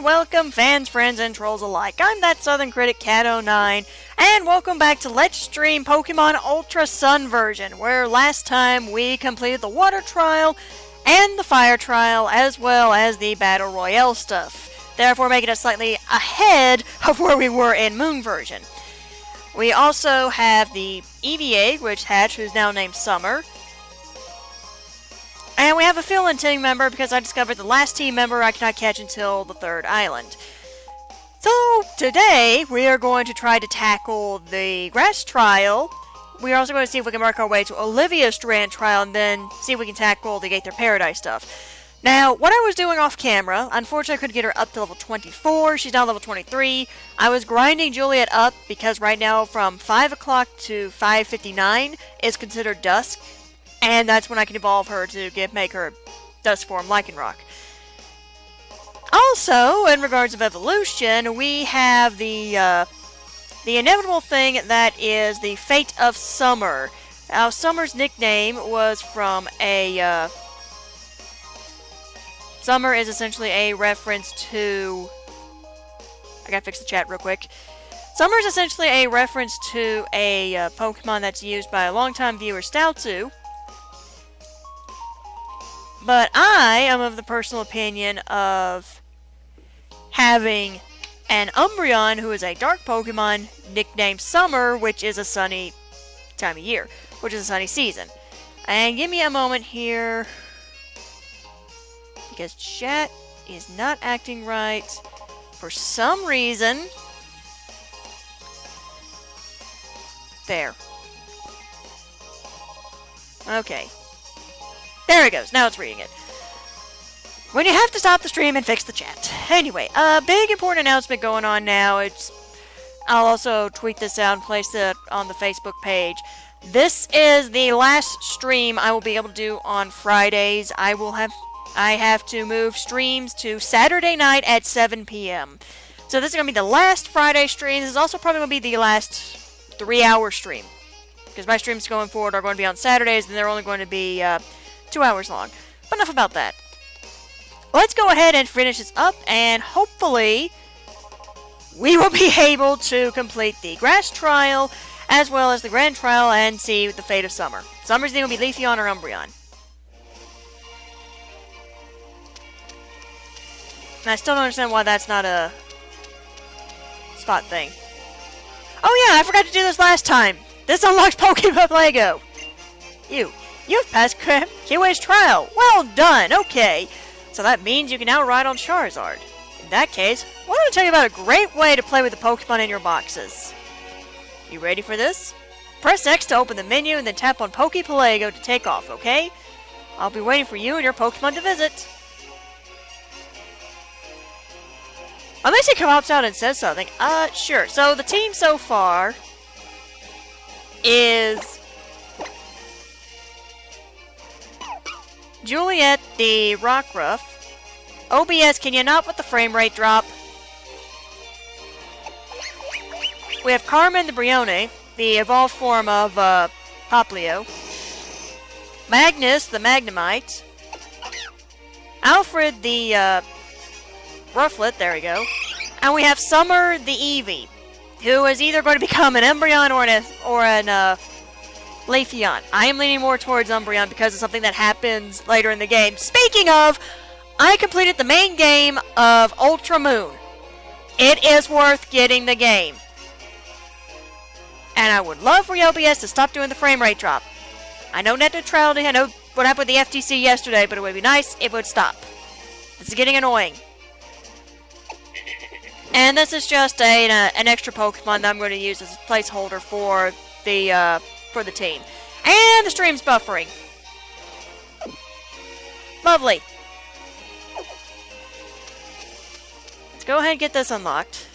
and welcome fans, friends, and trolls alike. I'm That Southern Critic Kat 09, and welcome back to Let's Stream Pokemon Ultra Sun version, where last time we completed the Water Trial and the Fire Trial, as well as the Battle Royale stuff, therefore making us slightly ahead of where we were in Moon version. We also have the EVA, which hatched, who's now named Summer. And we have a fill-in team member because I discovered the last team member I cannot catch until the third island. So today we are going to try to tackle the grass trial. We are also going to see if we can work our way to Olivia's Strand trial and then see if we can tackle the Gaither Paradise stuff. Now, what I was doing off camera, unfortunately I couldn't get her up to level 24, she's now level 23. I was grinding Juliet up because right now from 5 o'clock to 5:59 is considered dusk. And that's when I can evolve her to make her Dusk form Lycanroc. Also, in regards of evolution, we have the inevitable thing that is the Fate of Summer. Now, Summer's nickname was from a... Summer is essentially a reference to... I gotta fix the chat real quick. Summer is essentially a reference to a Pokemon that's used by a longtime viewer, Stoutsu. But I am of the personal opinion of having an Umbreon who is a dark Pokemon nicknamed Summer, which is a sunny time of year, which is a sunny season. And give me a moment here, because chat is not acting right for some reason. There. Okay. There it goes. Now it's reading it. When you have to stop the stream and fix the chat. Anyway, a big important announcement going on now. I'll also tweet this out and place it on the Facebook page. This is the last stream I will be able to do on Fridays. I have to move streams to Saturday night at 7 p.m. So this is going to be the last Friday stream. This is also probably going to be the last 3-hour stream. Because my streams going forward are going to be on Saturdays, and they're only going to be 2 hours long. But enough about that. Let's go ahead and finish this up, and hopefully we will be able to complete the grass trial as well as the grand trial and see the fate of Summer. Summer's name will be Leafeon or Umbreon. And I still don't understand why that's not a spot thing. Oh yeah, I forgot to do this last time. This unlocks Pokemon Lego. You've passed Kiwi's trial. Well done. Okay. So that means you can now ride on Charizard. In that case, I want to tell you about a great way to play with the Pokemon in your boxes. You ready for this? Press X to open the menu and then tap on Pokepalego to take off, okay? I'll be waiting for you and your Pokemon to visit. Unless he pops out and says something. Sure. So the team so far is Juliet the Rockruff. OBS, can you not with the frame rate drop? We have Carmen the Brione, the evolved form of Poplio. Magnus the Magnemite. Alfred the Rufflet, there we go. And we have Summer the Eevee, who is either going to become an Umbreon or an Leafeon. I am leaning more towards Umbreon because of something that happens later in the game. Speaking of, I completed the main game of Ultra Moon. It is worth getting the game. And I would love for OBS to stop doing the frame rate drop. I know net neutrality, I know what happened with the FTC yesterday, but it would be nice if it would stop. This is getting annoying. And this is just an extra Pokemon that I'm going to use as a placeholder for the team. And the stream's buffering. Lovely. Let's go ahead and get this unlocked.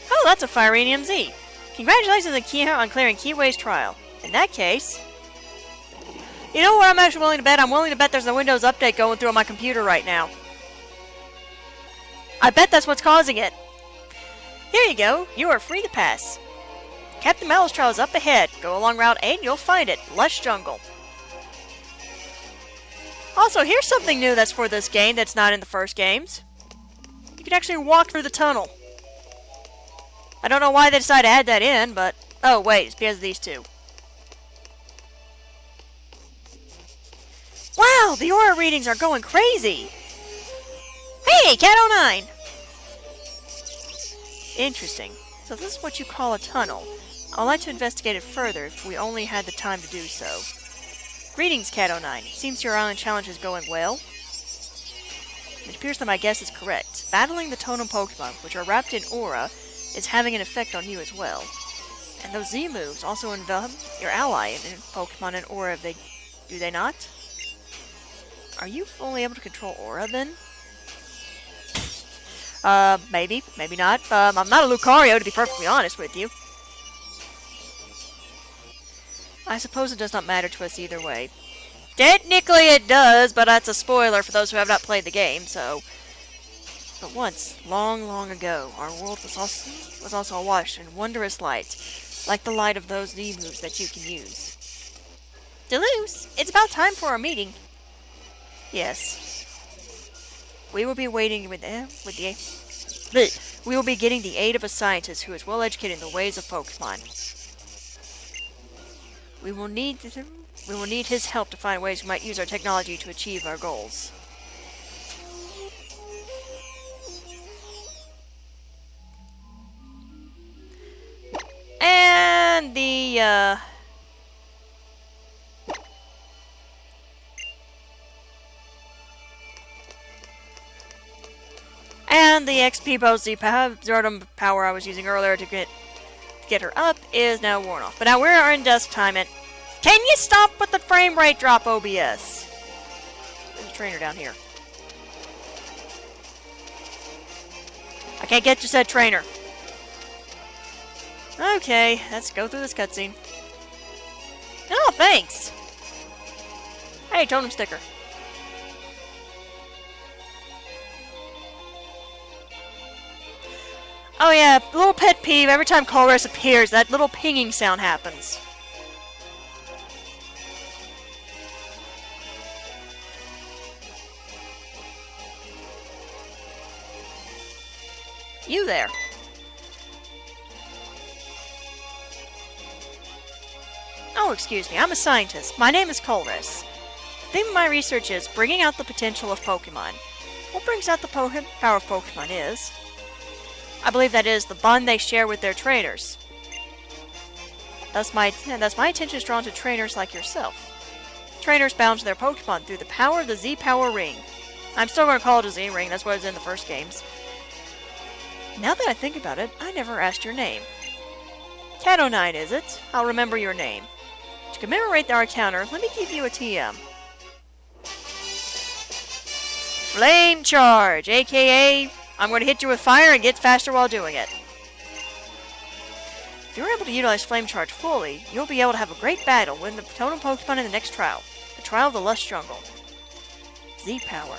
Oh, that's a Firenium Z. Congratulations on clearing Kiwi's trial. In that case, you know what I'm actually willing to bet? I'm willing to bet there's a Windows update going through on my computer right now. I bet that's what's causing it. Here you go. You are free to pass. Captain Mallow's trial is up ahead. Go along Route 8 and you'll find it. Lush Jungle. Also, here's something new that's for this game that's not in the first games. can actually walk through the tunnel. I don't know why they decided to add that in, but... Oh, wait, it's because of these two. Wow, the aura readings are going crazy! Hey, Cat09! Interesting. So this is what you call a tunnel. I'd like to investigate it further if we only had the time to do so. Greetings, Cat09. It seems your island challenge is going well. It appears that my guess is correct. Battling the totem Pokemon, which are wrapped in aura, is having an effect on you as well. And those Z moves also envelop your ally in Pokemon and aura, do they not? Are you only able to control aura then? Maybe, maybe not. I'm not a Lucario, to be perfectly honest with you. I suppose it does not matter to us either way. Technically it does, but that's a spoiler for those who have not played the game, so... But once, long, long ago, our world was also awash in wondrous light, like the light of those Z moves that you can use. Deleuze, it's about time for our meeting. Yes. We will be waiting we will be getting the aid of a scientist who is well educated in the ways of Pokemon. We will need his help to find ways we might use our technology to achieve our goals. And the XP Zordom power I was using earlier to get her up is now worn off. But now we're in dusk time, and can you stop with the frame rate drop, OBS? There's a trainer down here. I can't get to said trainer. Okay, let's go through this cutscene. Oh, thanks! Hey, totem sticker. Oh yeah, little pet peeve, every time Colress appears, that little pinging sound happens. You there. Oh, excuse me, I'm a scientist. My name is Colress. The theme of my research is bringing out the potential of Pokemon. What brings out the power of Pokemon is... I believe that is the bond they share with their trainers. Thus my attention is drawn to trainers like yourself. Trainers bound to their Pokemon through the power of the Z-Power Ring. I'm still going to call it a Z-Ring, that's what it's in the first games. Now that I think about it, I never asked your name. Cat09, is it? I'll remember your name. To commemorate our encounter, let me give you a TM. Flame Charge, aka... I'm going to hit you with fire and get faster while doing it. If you're able to utilize Flame Charge fully, you'll be able to have a great battle with the totem Pokemon in the next trial. The Trial of the Lush Jungle. Z-Power.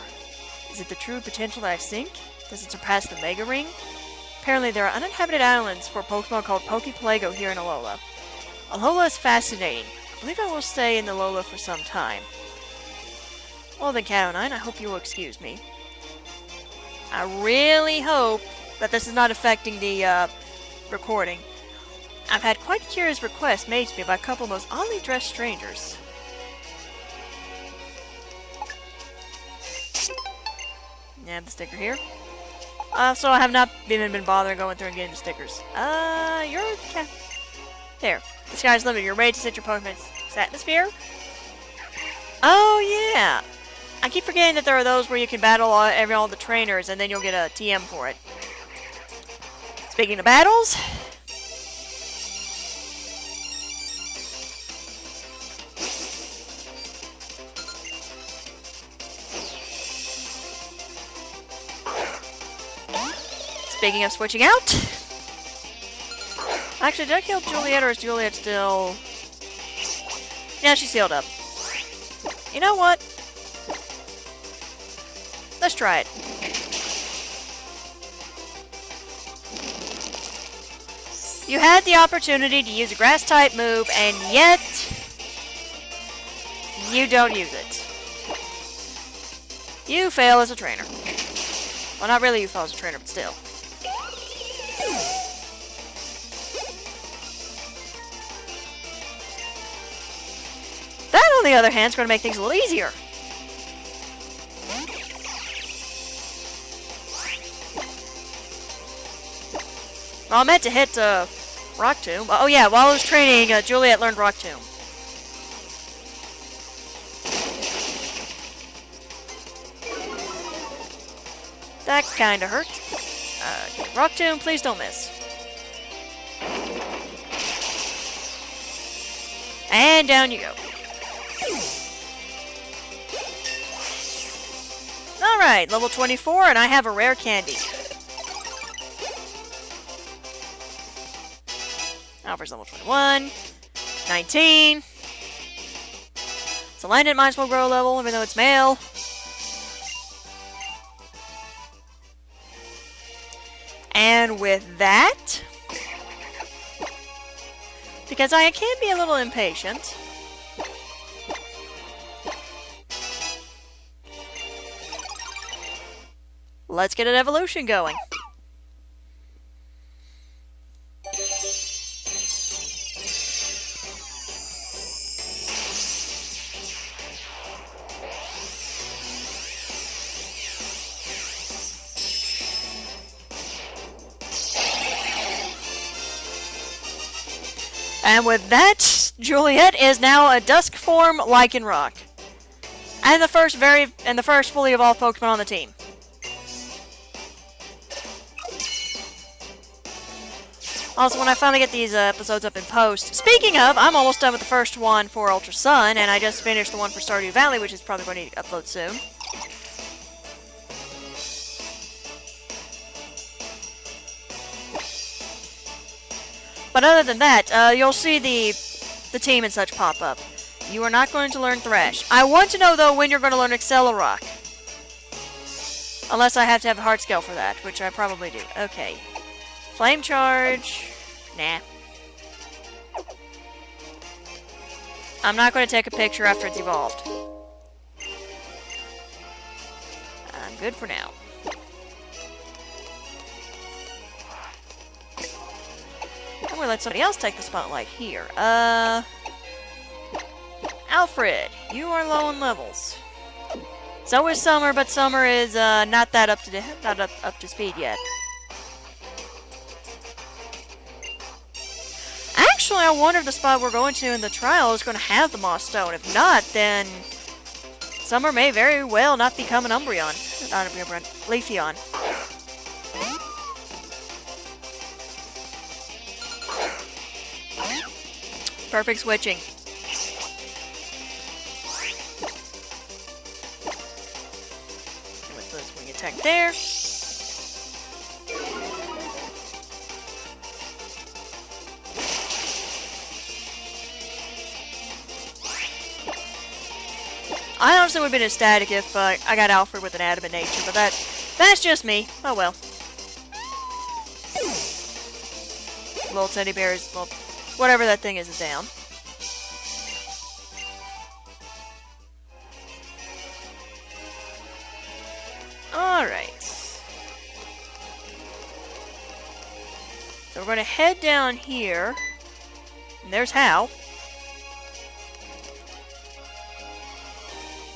Is it the true potential that I think? Does it surpass the Mega Ring? Apparently there are uninhabited islands for Pokemon called Pokeplago here in Alola. Alola is fascinating. I believe I will stay in Alola for some time. Well then, Cat09, I hope you will excuse me. I really hope that this is not affecting the recording. I've had quite a curious request made to me by a couple of most oddly dressed strangers. I have the sticker here. So I have not even been bothering going through and getting the stickers. You're okay. There. The sky's limited. You're ready to set your Pokemon's atmosphere? Oh, yeah. I keep forgetting that there are those where you can battle all the trainers and then you'll get a TM for it. Speaking of battles... Speaking of switching out... Actually, did I kill Juliet or is Juliet still... Yeah, she's sealed up. You know what? Let's try it. You had the opportunity to use a grass-type move, and yet... you don't use it. You fail as a trainer. Well, not really if I was a trainer, but still. That, on the other hand, is going to make things a little easier. Well, I meant to hit Rock Tomb. Oh yeah, while I was training, Juliet learned Rock Tomb. That kinda hurt. Rock Tomb, please don't miss. And down you go. Alright, level 24, and I have a rare candy. Alpha's level 21. 19. So Landon might as well grow a level, even though it's male. And with that, because I can be a little impatient, let's get an evolution going. And with that, Juliet is now a dusk form Lycanroc. And the first fully evolved Pokemon on the team. Also, when I finally get these episodes up in post, speaking of, I'm almost done with the first one for Ultra Sun, and I just finished the one for Stardew Valley, which is probably going to upload soon. But other than that, you'll see the team and such pop up. You are not going to learn Thrash. I want to know, though, when you're going to learn Accelerock. Unless I have to have a heart scale for that, which I probably do. Okay. Flame Charge. Nah. I'm not going to take a picture after it's evolved. I'm good for now. I'm gonna let somebody else take the spotlight here. Alfred, you are low on levels. So is Summer, but Summer is not up to speed yet. Actually, I wonder if the spot we're going to in the trial is going to have the Moss Stone. If not, then Summer may very well not become an Umbreon. Not Umbreon, Leafeon. Perfect switching. With the swing attack there. I honestly would have been ecstatic if I got Alfred with an adamant nature, but that's just me. Oh well. Little teddy bears, well, whatever that thing is down. Alright. So we're going to head down here. And there's Hal.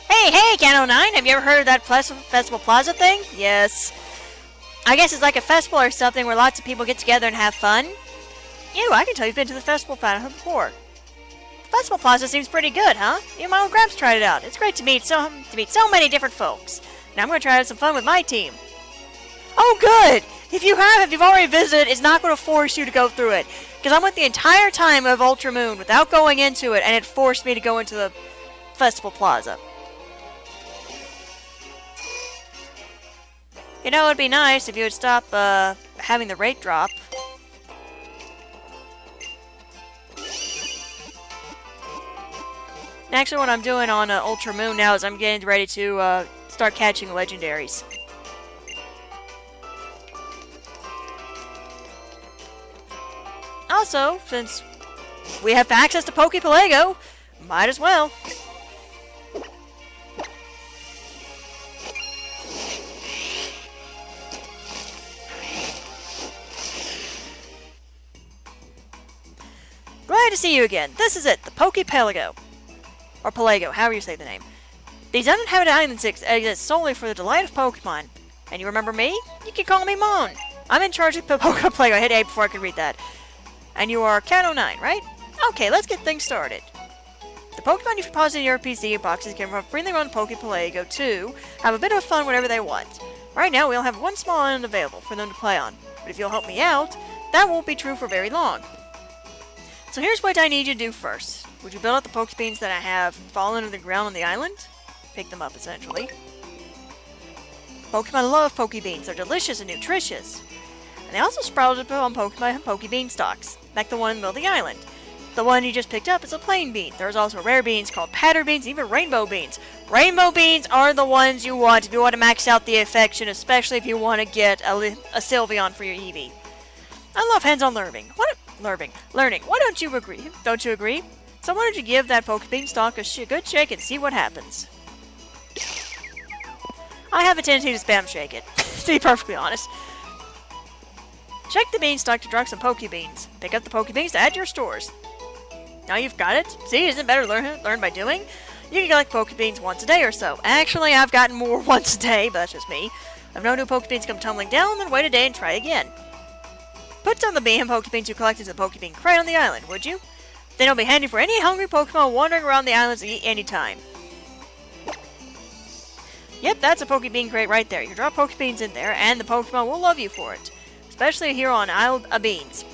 Hey, Cat 09, have you ever heard of that Festival Plaza thing? Yes. I guess it's like a festival or something where lots of people get together and have fun. Ew, I can tell you've been to the Festival Plaza before. The Festival Plaza seems pretty good, huh? Even my old Gramps tried it out. It's great to meet so many different folks. Now I'm going to try to have some fun with my team. Oh, good! If you've already visited, it's not going to force you to go through it. Because I went the entire time of Ultra Moon without going into it, and it forced me to go into the Festival Plaza. You know, it'd be nice if you would stop having the rate drop. Actually, what I'm doing on Ultra Moon now is I'm getting ready to start catching legendaries. Also, since we have access to Pokepelago, might as well. Glad to see you again. This is it, the Pokepelago. Or Pelago, however you say the name. These uninhabited islands exist solely for the delight of Pokemon. And you remember me? You can call me Moan. I'm in charge of Pokepelago. I hit A before I could read that. And you are Cat09, right? Okay, let's get things started. The Pokemon you deposit in your PC boxes can freely run Pokepelago to have a bit of fun whenever they want. Right now, we only have one small island available for them to play on. But if you'll help me out, that won't be true for very long. So here's what I need you to do first. Would you build up the Pokebeans that I have fallen to the ground on the island? Pick them up, essentially. Pokemon love Pokebeans. They're delicious and nutritious. And they also sprouted on Pokemon Pokebean stalks, like the one in the middle of the island. The one you just picked up is a plain bean. There's also rare beans called pattern beans, even rainbow beans. Rainbow beans are the ones you want if you want to max out the affection, especially if you want to get a Sylveon for your Eevee. I love hands-on learning. Learning. Why don't you agree? Don't you agree? So why don't you give that Pokebean stalk a good shake and see what happens? I have a tendency to spam shake it, to be perfectly honest. Check the beanstalk to drop some Pokebeans. Pick up the Pokebeans to add to your stores. Now you've got it. See, isn't it better learn by doing? You can collect Pokebeans once a day or so. Actually, I've gotten more once a day, but that's just me. I've known new Pokebeans come tumbling down, then wait a day and try again. Put some of the Pokebeans you collected in the Pokebeen crate on the island, would you? Then it'll be handy for any hungry Pokemon wandering around the islands to eat anytime. Yep, that's a Pokebeen crate right there. You drop Pokebeans in there, and the Pokemon will love you for it. Especially here on Isle of Beans,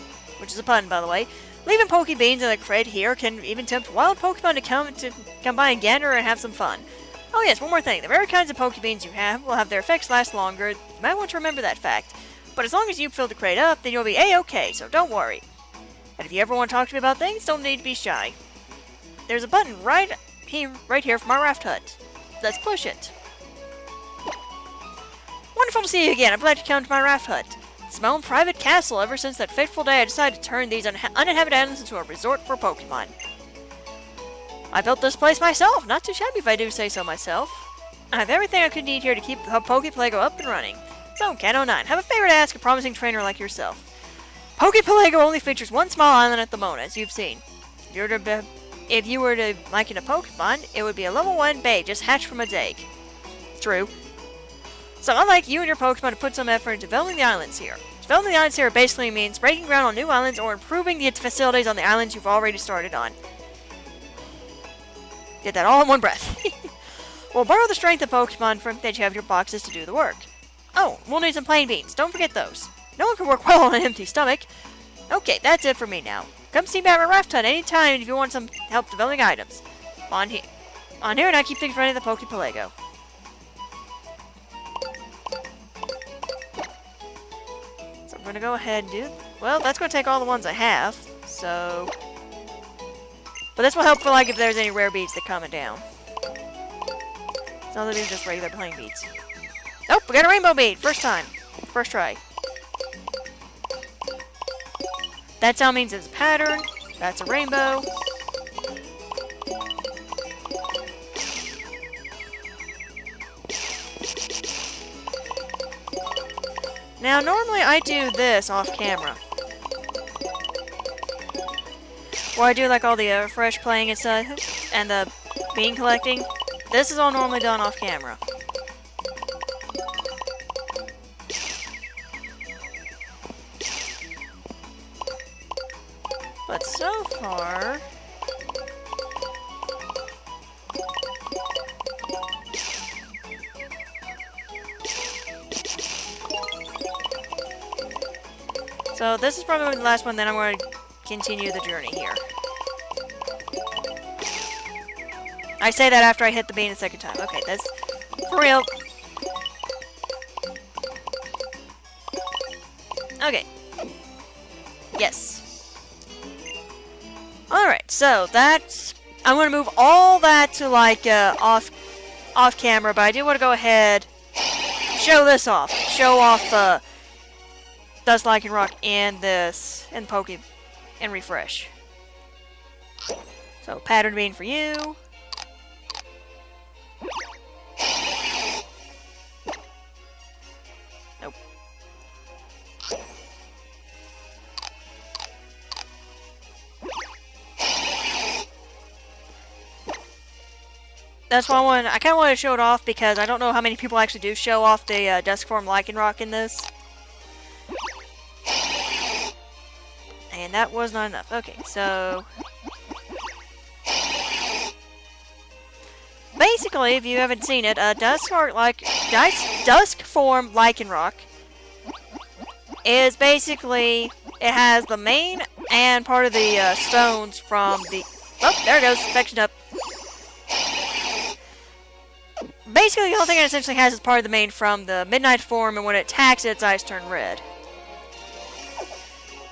which is a pun, by the way. Leaving Pokebeans in the crate here can even tempt wild Pokemon to come by and gander and have some fun. Oh yes, one more thing. The rare kinds of Pokebeans you have will have their effects last longer. You might want to remember that fact. But as long as you fill the crate up, then you'll be A-okay, so don't worry. And if you ever want to talk to me about things, don't need to be shy. There's a button right here from our raft hut. Let's push it. Wonderful to see you again. I'm glad you came to my raft hut. It's my own private castle ever since that fateful day I decided to turn these uninhabited islands into a resort for Pokemon. I built this place myself. Not too shabby if I do say so myself. I have everything I could need here to keep the Pokepelago up and running. So, Cat09, have a favor to ask a promising trainer like yourself. Pokepelago only features one small island at the moment, as you've seen. If you were to liken a Pokemon, it would be a level 1 babe just hatched from its egg. True. So I'd like you and your Pokemon to put some effort into developing the islands here. Developing the islands here basically means breaking ground on new islands or improving the facilities on the islands you've already started on. Did that all in one breath. We'll borrow the strength of Pokemon that you have in your boxes to do the work. Oh, we'll need some plain beans. Don't forget those. No one can work well on an empty stomach. Okay, that's it for me now. Come see me at my raft hut anytime if you want some help developing items. On here, and I keep things running the Pokepelago. So I'm going to go ahead and do... Well, that's going to take all the ones I have, so... But this will help for, like, if there's any rare beads that coming down. So these are just regular plain beads. Nope, we got a rainbow bead! First time. First try. That sound means it's a pattern. That's a rainbow. Now, normally I do this off camera. Where I do like all the fresh playing and stuff, and the bean collecting. This is all normally done off camera. But so far... So this is probably the last one, then I'm going to continue the journey here. I say that after I hit the bean a second time. Okay, that's for real. Okay. Yes. Alright, so that's... I'm going to move all that to, like, off camera, but I do want to go ahead, show this off. Show off, Dust Lycanroc and this, and and refresh. So, pattern bean for you. Nope. That's why I kind of want to show it off because I don't know how many people actually do show off the Dusk form Lycanroc in this. And that was not enough. Okay, so... basically, if you haven't seen it, Dusk form Lycanroc is basically... it has the main and part of the stones from the... oh, there it goes. Infection up. Basically, the only thing it essentially has is part of the main from the Midnight form, and when it attacks, its eyes turn red.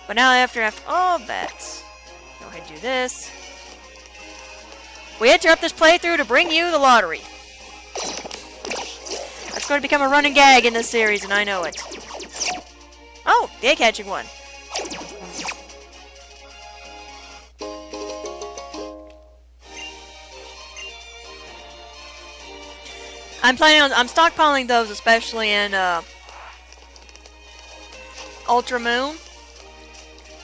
But now, after all that, go ahead and do this. We interrupt this playthrough to bring you the lottery. That's going to become a running gag in this series, and I know it. Oh, the egg-hatching one. I'm stockpiling those, especially in Ultra Moon,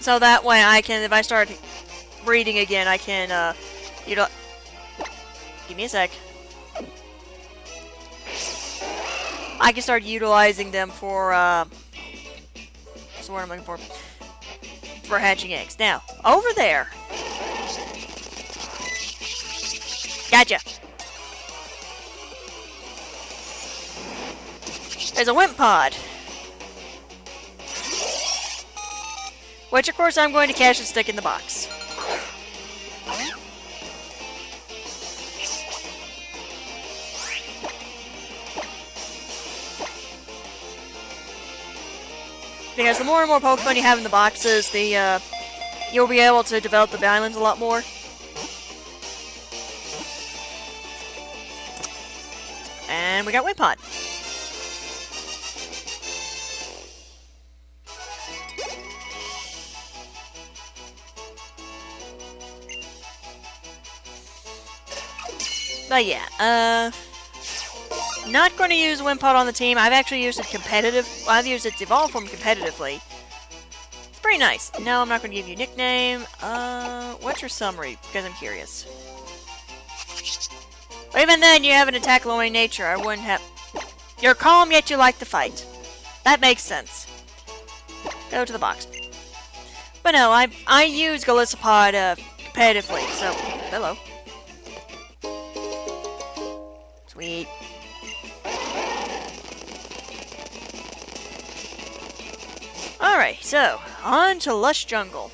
so that way I can, if I start breeding again, I can, you know, give me a sec. I can start utilizing them for, what's the word I'm looking for? For hatching eggs. Now, over there. Gotcha. There's a Wimp Pod. Which, of course, I'm going to catch and stick in the box. Because the more and more Pokemon you have in the boxes, you'll be able to develop the islands a lot more. And we got Wimp Pod. But yeah, not going to use Wimpod on the team. I've actually used it competitive. Well, I've used its Evolve form competitively. It's pretty nice. No, I'm not going to give you a nickname. What's your summary? Because I'm curious. But even then, you have an attack-lowering nature. I wouldn't have... You're calm, yet you like to fight. That makes sense. Go to the box. But no, I use Golisopod competitively, so... hello. Sweet. Alright, so, on to Lush Jungle.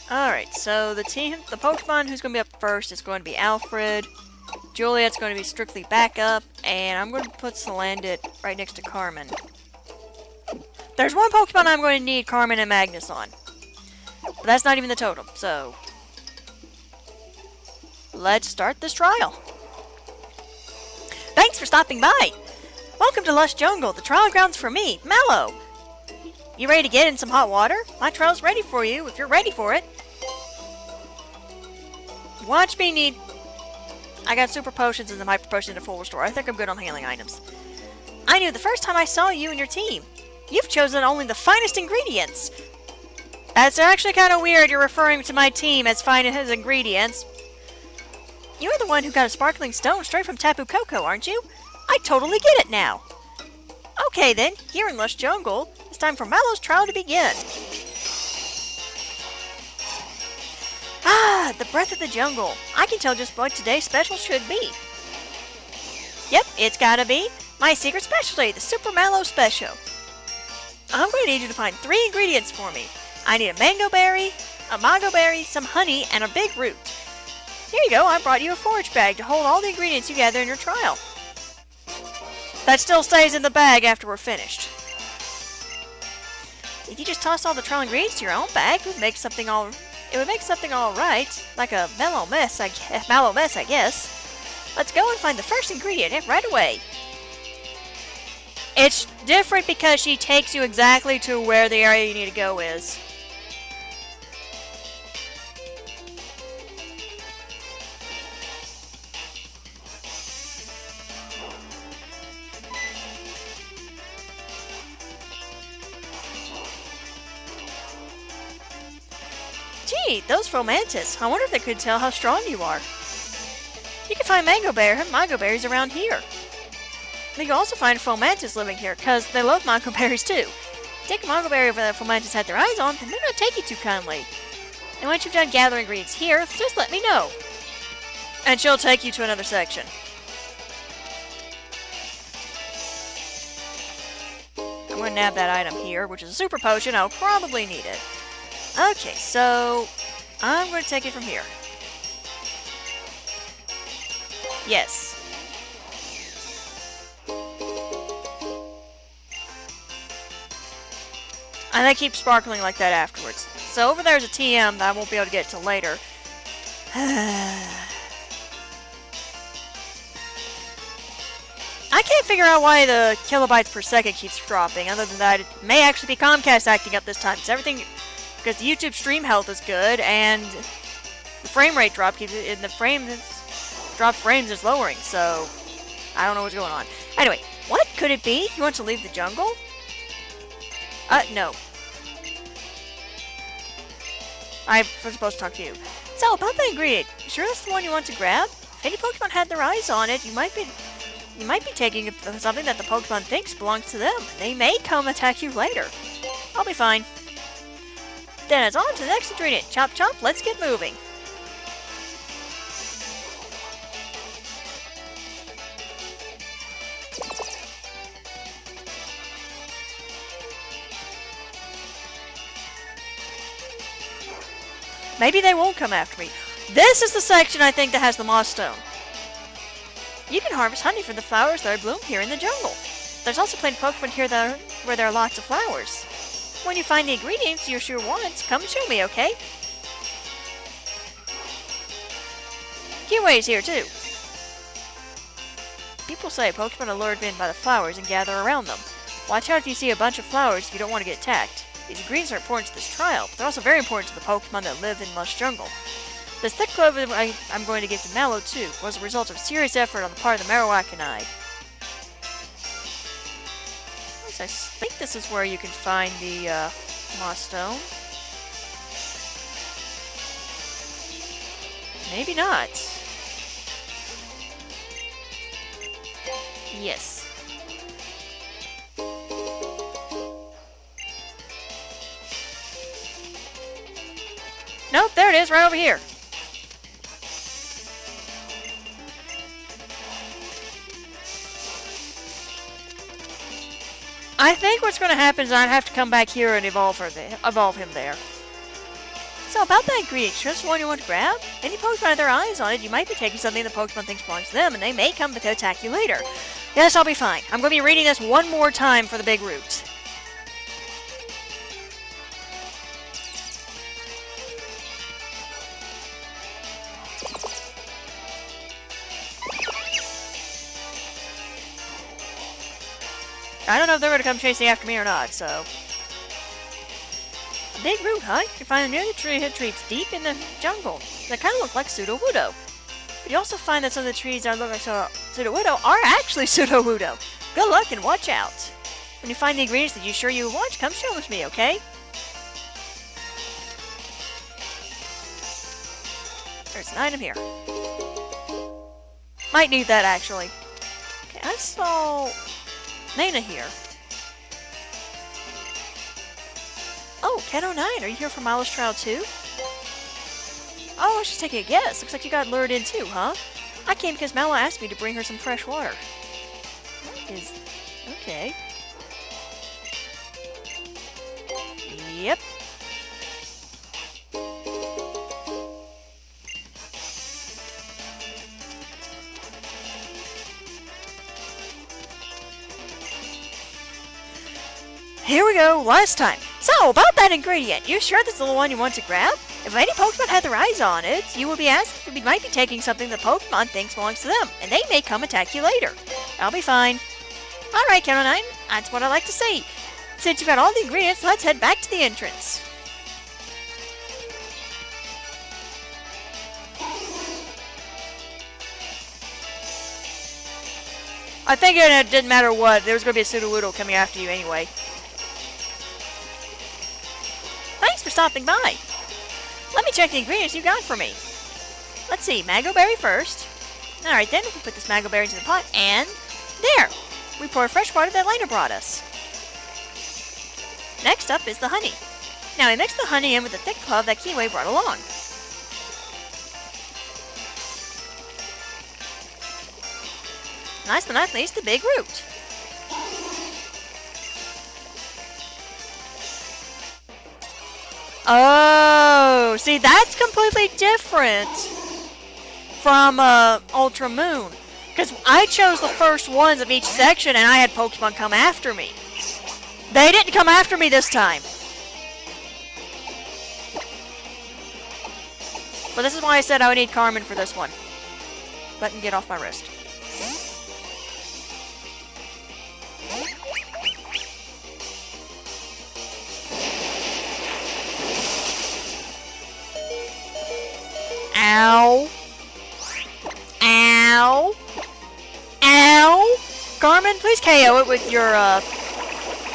Alright, so the Pokemon who's going to be up first is going to be Alfred. Juliet's going to be strictly backup, and I'm going to put Salandit right next to Carmen. There's one Pokemon I'm going to need Carmen and Magnus on. But that's not even the totem, so... let's start this trial. Thanks for stopping by! Welcome to Lush Jungle, the trial grounds for me, Mallow! You ready to get in some hot water? My trial's ready for you, if you're ready for it. Watch me need... I got super potions and the hyper potion to full restore. I think I'm good on healing items. I knew the first time I saw you and your team. You've chosen only the finest ingredients. That's actually kind of weird you're referring to my team as fine as ingredients. You're the one who got a sparkling stone straight from Tapu Koko, aren't you? I totally get it now. Okay then, here in Lush Jungle, it's time for Mallow's trial to begin. Ah, the breath of the jungle. I can tell just what today's special should be. Yep, it's gotta be my secret specialty, the Super Mallow Special. I'm going to need you to find 3 ingredients for me. I need a mango berry, a mango berry, some honey, and a big root. Here you go, I brought you a forage bag to hold all the ingredients you gather in your trial. That still stays in the bag after we're finished. If you just toss all the trial ingredients to your own bag, it would make something all right, like a mallow mess, I guess. Let's go and find the first ingredient right away. It's different because she takes you exactly to where the area you need to go is. Gee, those fomantis. I wonder if they could tell how strong you are. You can find mango berries around here. You can also find fomantis living here, because they love mango berries too. Take a mango berry over that fomantis had their eyes on, they may not take you too kindly. And once you've done gathering ingredients here, just let me know. And she'll take you to another section. I'm going to nab that item here, which is a super potion. I'll probably need it. Okay, so I'm going to take it from here. Yes. And they keep sparkling like that afterwards. So over there's a TM that I won't be able to get till later. I can't figure out why the kilobytes per second keeps dropping. Other than that, it may actually be Comcast acting up this time. Because the YouTube stream health is good, and the frame rate drop keeps it, and the drop frames is lowering. So I don't know what's going on. Anyway, what could it be? You want to leave the jungle? No. I was supposed to talk to you. So, about that ingredient, you sure that's the one you want to grab? If any Pokemon had their eyes on it, you might be taking something that the Pokemon thinks belongs to them. They may come attack you later. I'll be fine. Then it's on to the next ingredient. Chop chop, let's get moving. Maybe they won't come after me. This is the section I think that has the Moss Stone. You can harvest honey from the flowers that bloom here in the jungle. There's also plenty of Pokemon here where there are lots of flowers. When you find the ingredients you sure want, come show me, okay? Giveaways here too. People say Pokemon are lured in by the flowers and gather around them. Watch out if you see a bunch of flowers if you don't want to get attacked. These ingredients are important to this trial, but they're also very important to the Pokemon that live in Lush Jungle. This thick clover I'm going to give to Mallow, too, was a result of serious effort on the part of the Marowak and I. I think this is where you can find the Moss Stone. Maybe not. Yes. Nope, there it is, right over here. I think what's going to happen is I'd have to come back here and evolve him there. So about that ingredient, sure it's the one you want to grab? Any Pokemon have their eyes on it, you might be taking something the Pokemon thinks belongs to them, and they may come to attack you later. Yes, I'll be fine. I'm going to be reading this one more time for the big route. I don't know if they're going to come chasing after me or not, so... A big root, huh? You can find them near the trees deep in the jungle. They kind of look like Sudowoodo. But you also find that some of the trees that look like Sudowoodo are actually Sudowoodo. Good luck and watch out. When you find the ingredients that you sure you want, come share with me, okay? There's an item here. Might need that, actually. Okay, I saw... Nana here. Oh, Cat09, are you here for Mallow's trial too? Oh, I was just taking a guess. Looks like you got lured in too, huh? I came because Mallow asked me to bring her some fresh water. What is... Okay. Yep. Here we go, last time. So, about that ingredient, you sure this is the one you want to grab? If any Pokemon had their eyes on it, you will be asked if you might be taking something the Pokemon thinks belongs to them, and they may come attack you later. I'll be fine. Alright, Cat09, that's what I like to see. Since you've got all the ingredients, let's head back to the entrance. I think it didn't matter what, there was going to be a Sudowoodo coming after you anyway. Thanks for stopping by. Let me check the ingredients you got for me. Let's see, mango berry first. Alright then, we put this mango berry into the pot, and there! We pour fresh water that Lena brought us. Next up is the honey. Now we mix the honey in with the thick pulp that Kiwi brought along. Last but not least, the big root. Oh, see, that's completely different from Ultra Moon. Because I chose the first ones of each section and I had Pokemon come after me. They didn't come after me this time. But this is why I said I would need Carmen for this one. Let me get off my wrist. Ow. Ow. Ow. Carmen, please KO it with your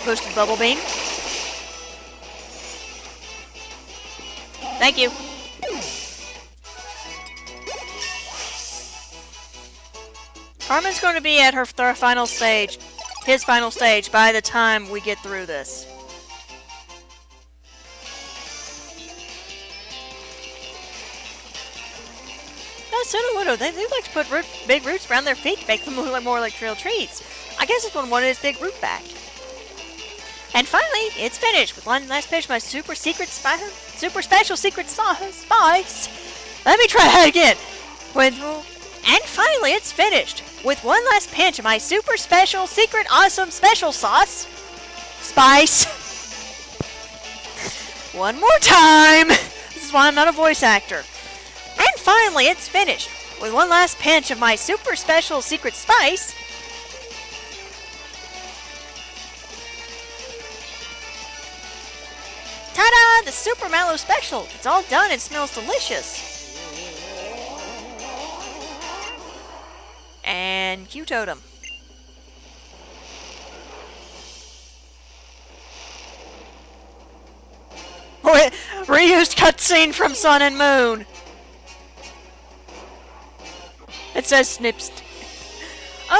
boosted bubble beam. Thank you. Carmen's going to be at her final stage, his final stage, by the time we get through this. Sudowoodo, they like to put big roots around their feet to make them look more like real trees. I guess this one wanted its big root back. And finally, it's finished with one last pinch of my super special secret spice. Let me try that again. And finally, it's finished with one last pinch of my super special secret awesome special sauce spice. One more time. This is why I'm not a voice actor. And finally, it's finished with one last pinch of my super special secret spice. Ta-da! The Super Mallow Special. It's all done and smells delicious. And Q Totem. Wait, reused cutscene from Sun and Moon. It says snips.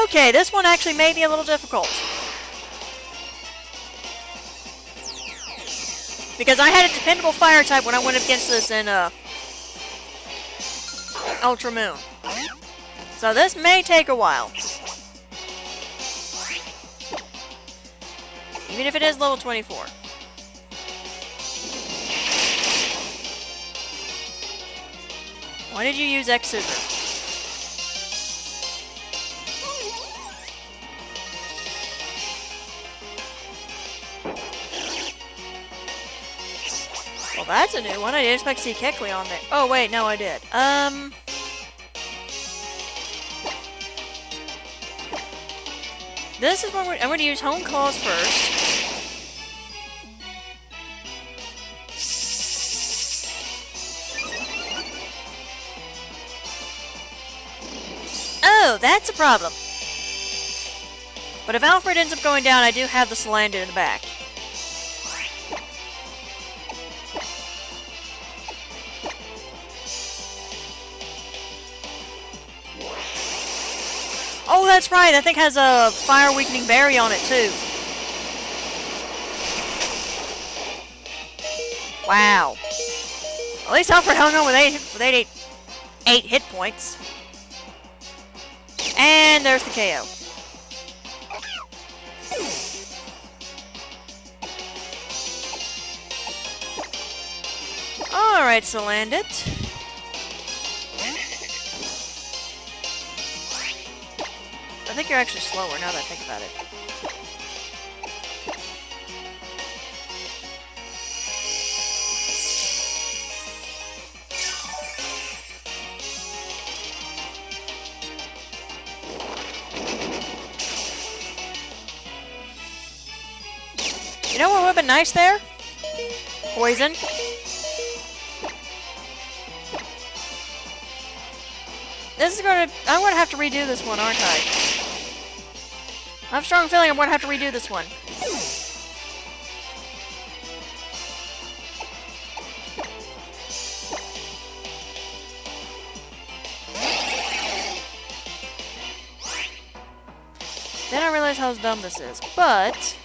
Okay, this one actually may be a little difficult. Because I had a dependable fire type when I went against this in Ultra Moon. So this may take a while. Even if it is level 24. Why did you use X Scissor? Well, that's a new one. I didn't expect to see Kecleon on there. Oh, wait, no, I did. This is when I'm going to use Home Claws first. Oh, that's a problem. But if Alfred ends up going down, I do have the Salandit in the back. Oh, that's right. That thing has a fire weakening berry on it, too. Wow. At least Alfred hung on with 8 hit points. And there's the KO. Alright, Salandit. I think you're actually slower now that I think about it. You know what would have been nice there? Poison. I'm gonna have to redo this one, aren't I? I have a strong feeling I'm going to have to redo this one. realize how dumb this is, but...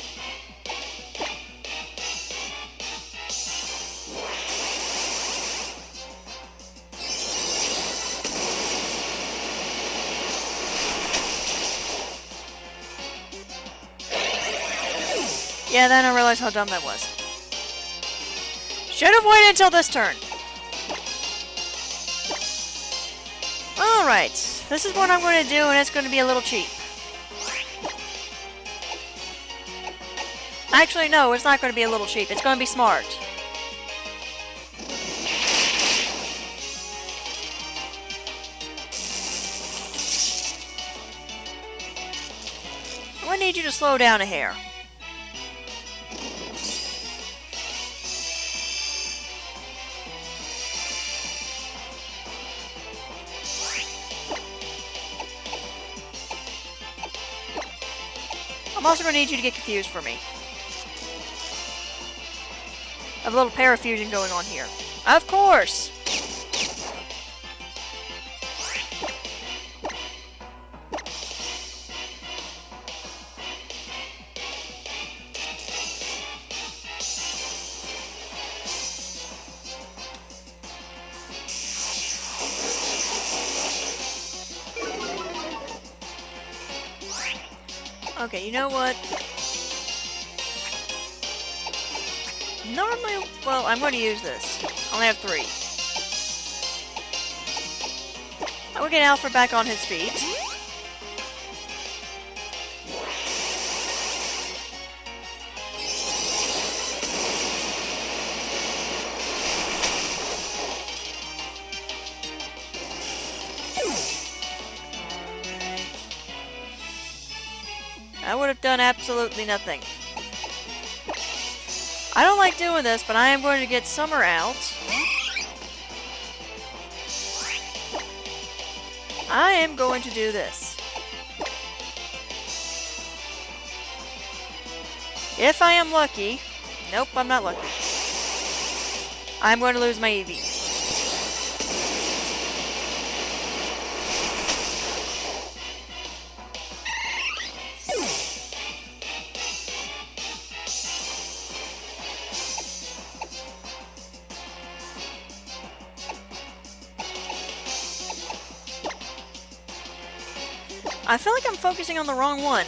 yeah, then I realized how dumb that was. Should have waited until this turn. Alright, this is what I'm going to do, and it's going to be a little cheap. Actually, no, it's not going to be a little cheap. It's going to be smart. I'm going to need you to slow down a hair. I'm also going to need you to get confused for me. I have a little parafusion going on here. Of course! Okay, you know what? Normally, well, I'm going to use this. I only have 3. I will get Alfred back on his feet. I would have done absolutely nothing. I don't like doing this, but I am going to get Summer out. I am going to do this. If I am lucky... Nope, I'm not lucky. I'm going to lose my Eevee. I feel like I'm focusing on the wrong one.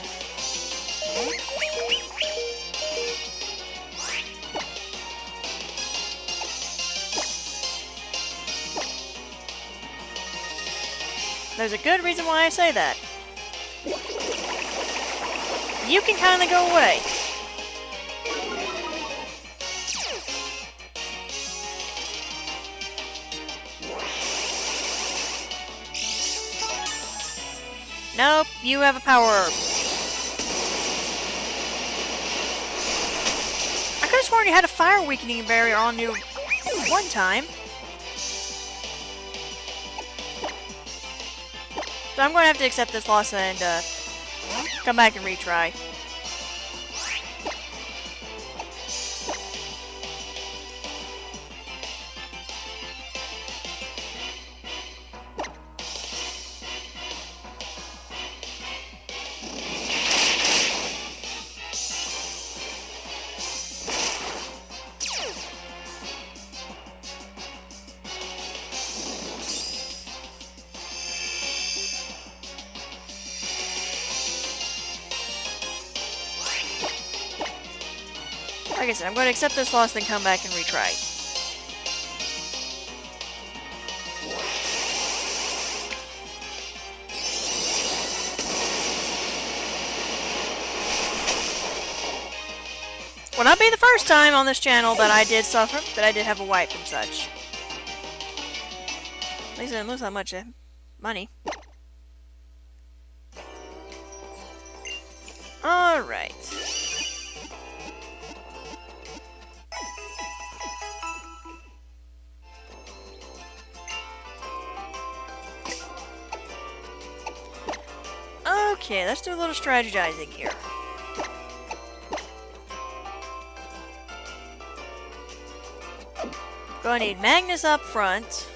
There's a good reason why I say that. You can kind of go away. Nope, you have a power herb. I could have sworn you had a fire weakening barrier on you one time. So I'm going to have to accept this loss and come back and retry. Like I said, I'm going to accept this loss, then come back and retry. Will not be the first time on this channel that I did suffer, that I did have a wipe and such. At least I didn't lose that much money. Alright. Okay, let's do a little strategizing here. Going to need Magnus up front.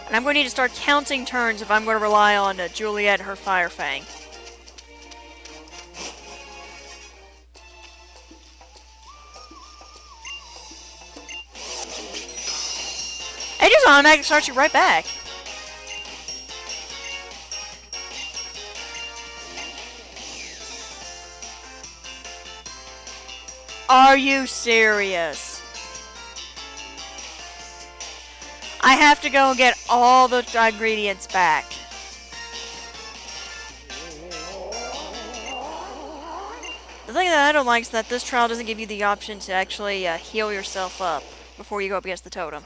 And I'm going to need to start counting turns if I'm going to rely on Juliet and her Fire Fang. It just automatically starts you right back. Are you serious? I have to go and get all the ingredients back. The thing that I don't like is that this trial doesn't give you the option to actually heal yourself up before you go up against the totem.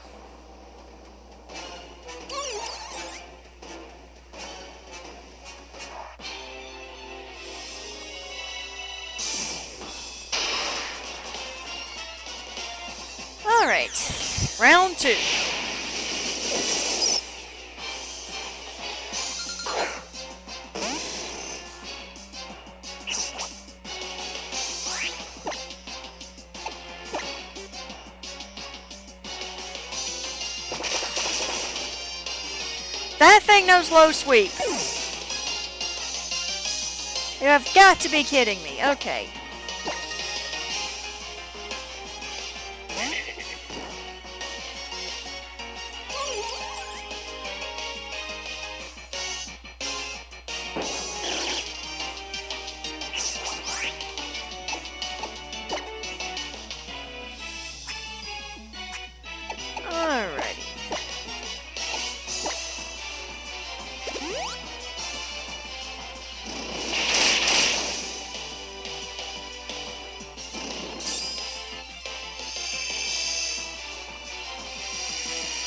Alright, round 2. That thing knows low sweep. You have got to be kidding me. Okay.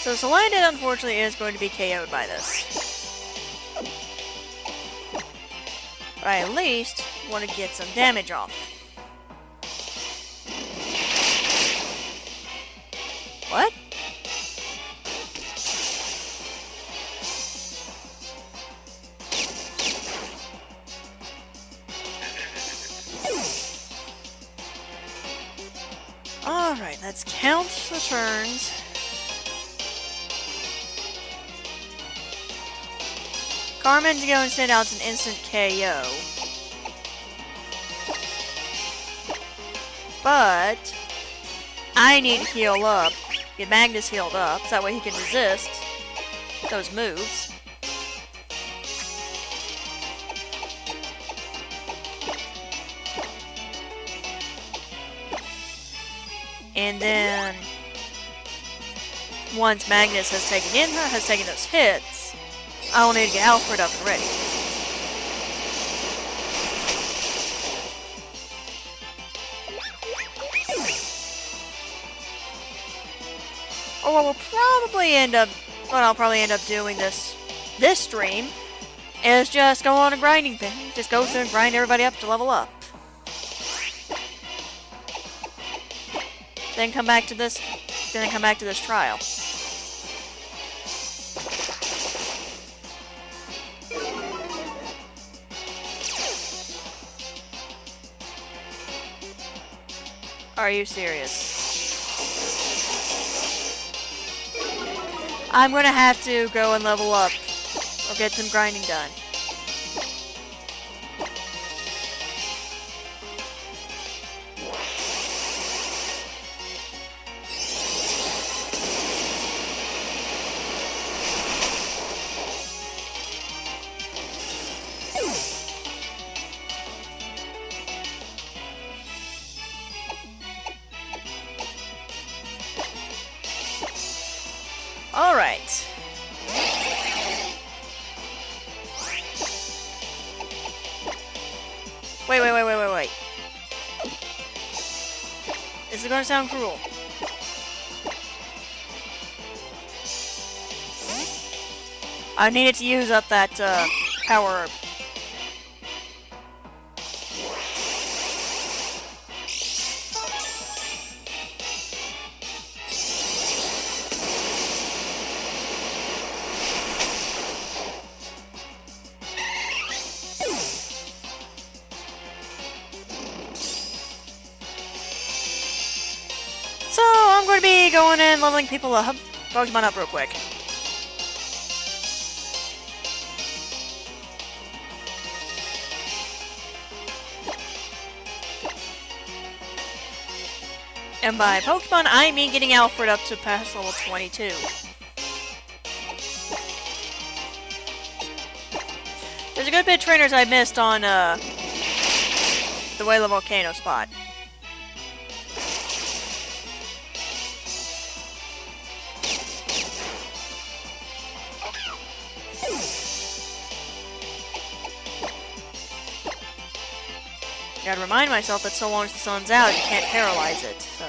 So Salandit, unfortunately, is going to be KO'd by this. But I at least want to get some damage off. What? Alright, let's count the turns. Carmen's going to send out an instant KO. But I need to heal up. Get Magnus healed up, so that way he can resist those moves. And then once Magnus has taken those hits, I will need to get Alfred up and ready. Or what will probably end up, what I'll probably end up doing this stream is just go on a grinding thing. Just go through and grind everybody up to level up. Then come back to this trial. Are you serious? I'm gonna have to go and level up or get some grinding done. Alright. Wait. This is gonna sound cruel. I needed to use up that power herb. So I'm going to be going and leveling people up, Pokemon up real quick. And by Pokemon, I mean getting Alfred up to past level 22. There's a good bit of trainers I missed on, the Wayla Volcano spot. Gotta remind myself that so long as the sun's out, you can't paralyze it, so...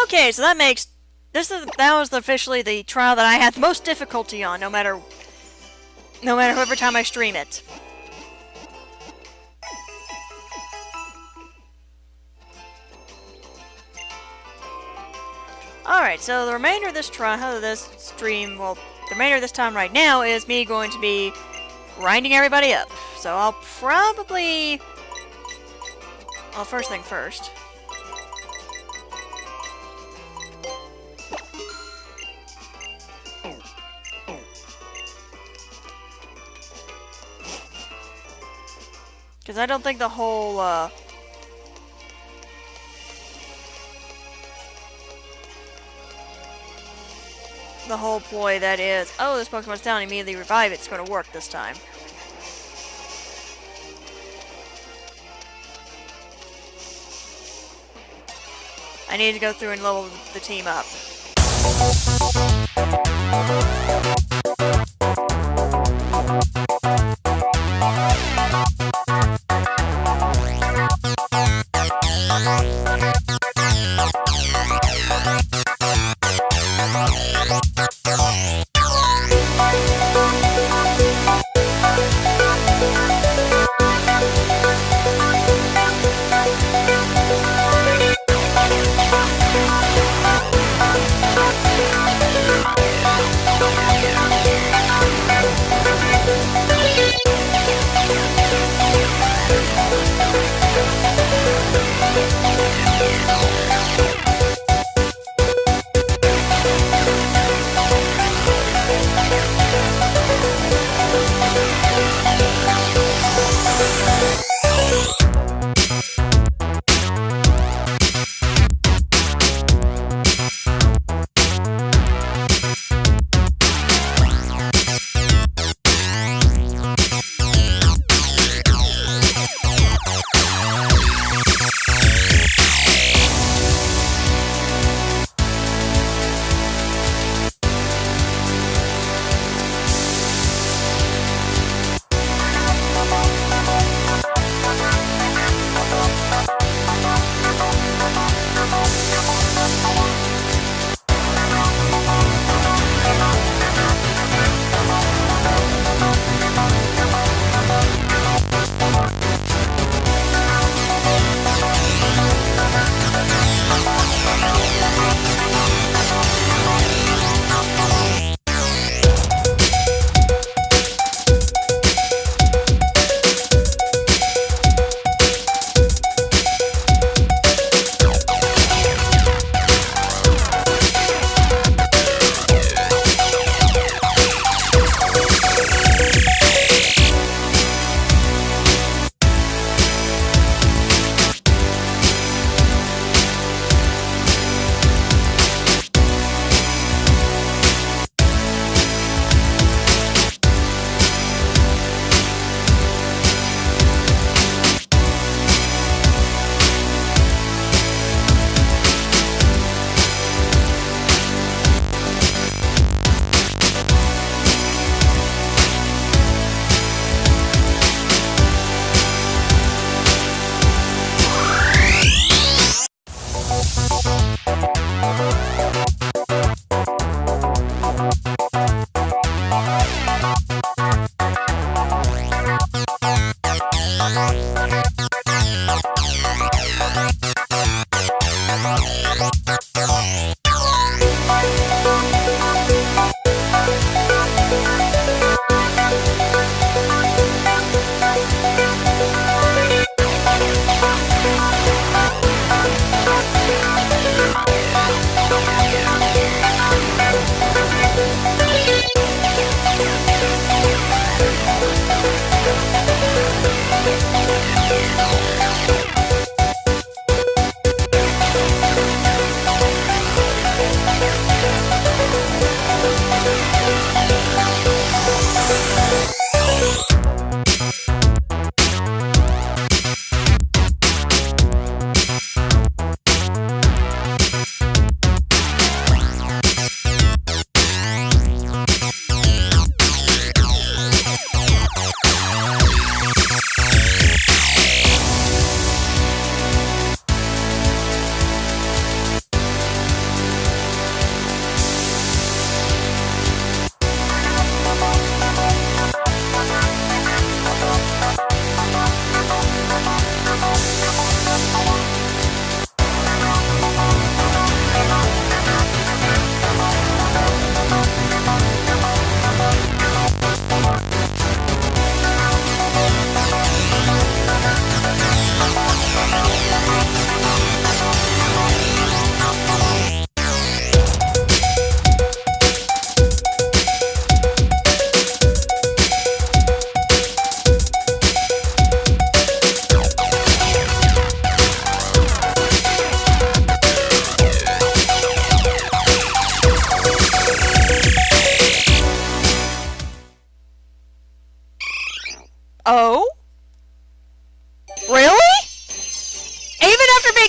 Okay, so that makes... That was officially the trial that I had the most difficulty on, no matter every time I stream it. Alright, so the remainder of this stream, well, the remainder of this time right now is me going to be grinding everybody up. So I'll probably... Well, first thing first. Because I don't think the whole, ploy that is, oh, this Pokemon's down, immediately revive it's going to work this time. I need to go through and level the team up.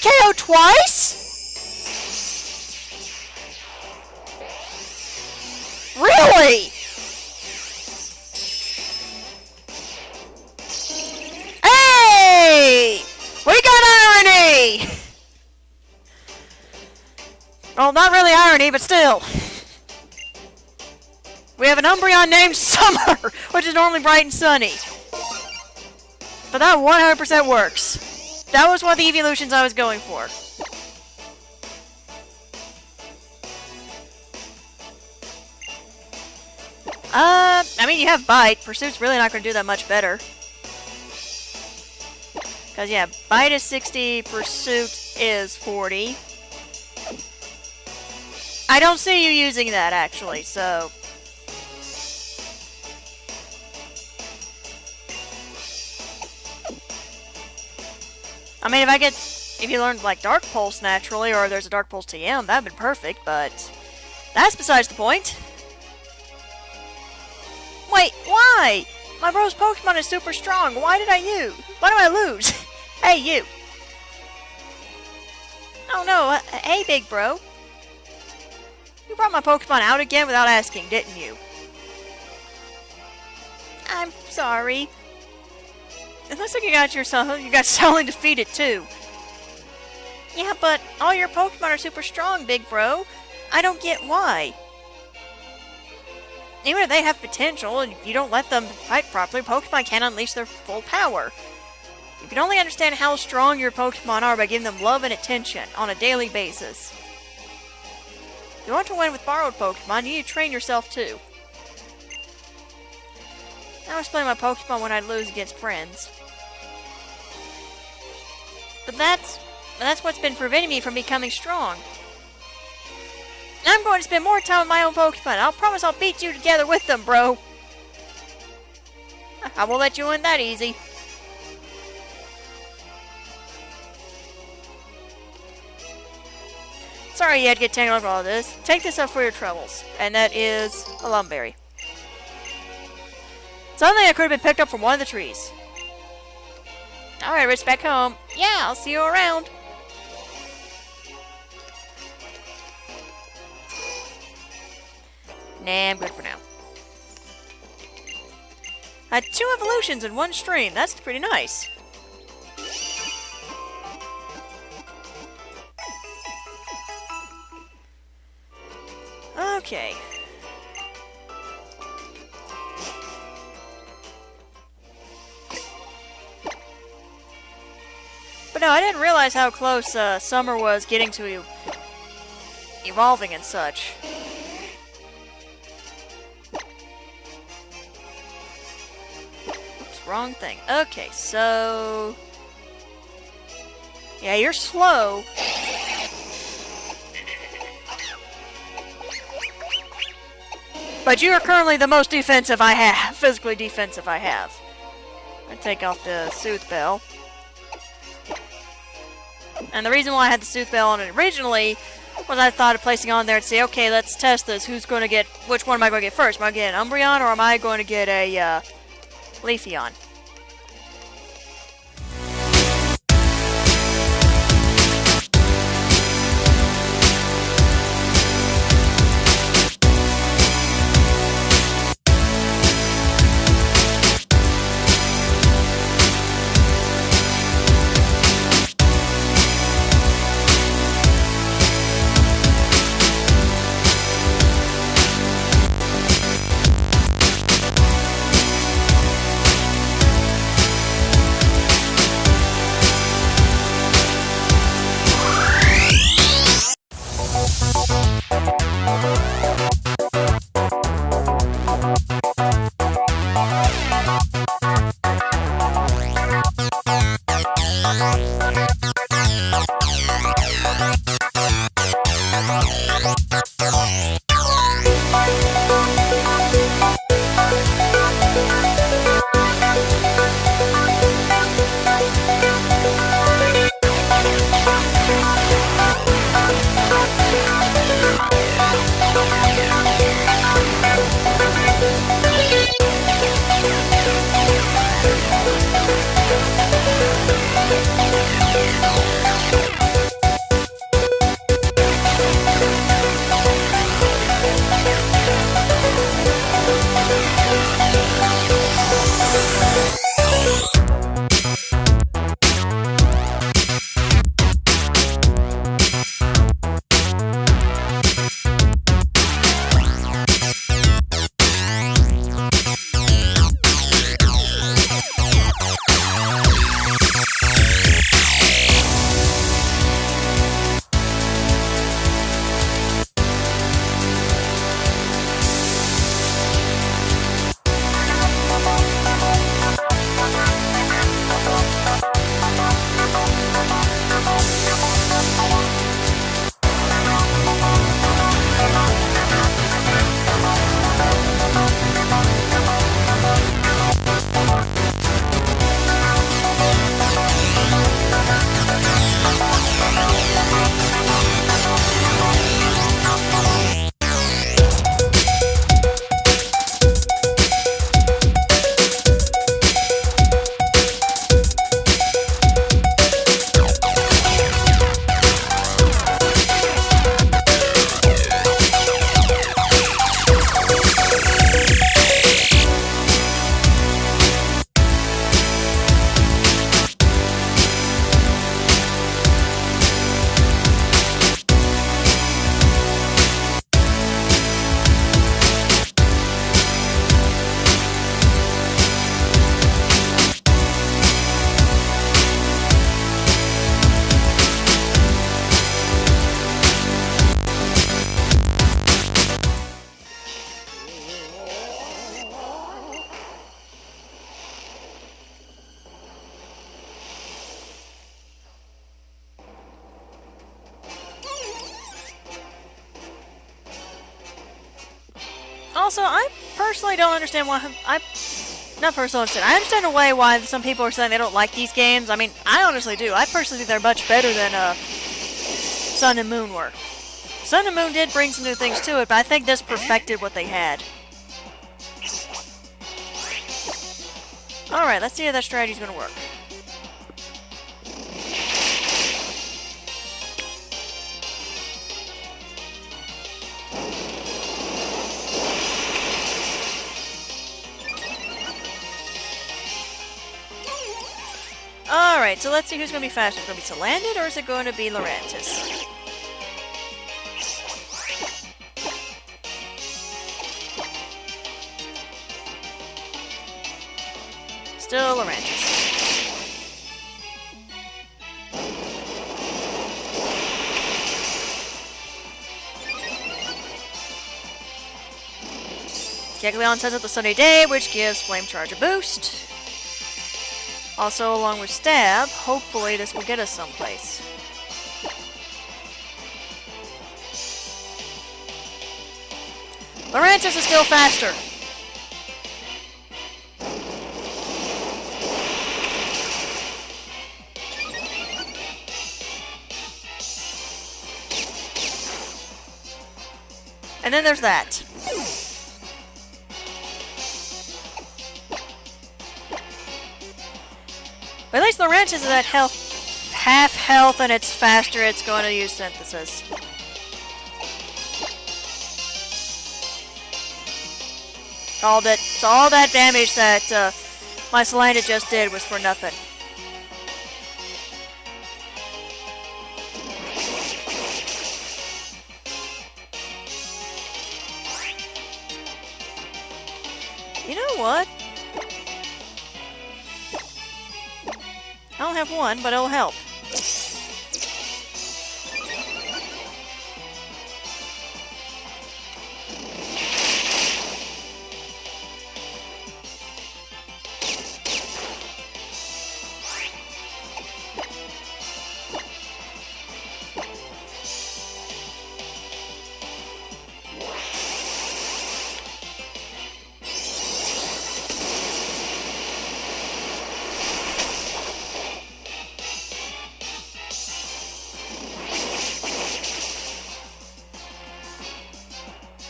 KO twice? Really? Hey! We got irony! Well, not really irony, but still. We have an Umbreon named Summer, which is normally bright and sunny. But that 100% works. That was one of the evolutions I was going for. I mean, you have Bite. Pursuit's really not going to do that much better. Because, yeah, Bite is 60, Pursuit is 40. I don't see you using that, actually, so... I mean, if you learned, like, Dark Pulse naturally, or there's a Dark Pulse TM, that'd been perfect, but... That's besides the point. Wait, why? My bro's Pokemon is super strong. Why did I lose? Hey, you. Oh, no. Hey, big bro. You brought my Pokemon out again without asking, didn't you? I'm sorry. It looks like you got Sully defeated, too. Yeah, but all your Pokemon are super strong, big bro. I don't get why. Even if they have potential, and if you don't let them fight properly, Pokemon can't unleash their full power. You can only understand how strong your Pokemon are by giving them love and attention on a daily basis. If you want to win with borrowed Pokemon, you need to train yourself too. I was playing my Pokemon when I lose against friends. But that's what's been preventing me from becoming strong. I'm going to spend more time with my own Pokemon. I'll promise I'll beat you together with them, bro. I won't let you win that easy. Sorry you had to get tangled up with all this. Take this up for your troubles. And that is a Lumberry. Something that could have been picked up from one of the trees. Alright, Rich, back home. Yeah, I'll see you around. Nah, I'm good for now. I had 2 evolutions in one stream. That's pretty nice. Okay. But no, I didn't realize how close Summer was getting to evolving and such. Oops, wrong thing. Okay, so... Yeah, you're slow. But you are currently the most defensive I have. Physically defensive I have. I take off the Soothe Bell. And the reason why I had the Soothe Bell on it originally was I thought of placing on there to say, okay, let's test this. Who's going to get... Which one am I going to get first? Am I going to get an Umbreon or am I going to get a Leafeon? Also, I personally don't understand why... Not personally understand. I understand a way why some people are saying they don't like these games. I mean, I honestly do. I personally think they're much better than Sun and Moon were. Sun and Moon did bring some new things to it, but I think this perfected what they had. Alright, let's see how that strategy's gonna work. Alright, so let's see who's going to be faster. Is it going to be Salandit or is it going to be Lurantis? Still Lurantis. Kecleon sends out the Sunny Day, which gives Flame Charge a boost. Also, along with Stab, hopefully this will get us someplace. Lurantis is still faster. And then there's that. But at least Lurantis is at half health and it's faster, it's going to use Synthesis. Called it. So all that damage that my Salandit just did was for nothing. You know what? I don't have one, but it'll help.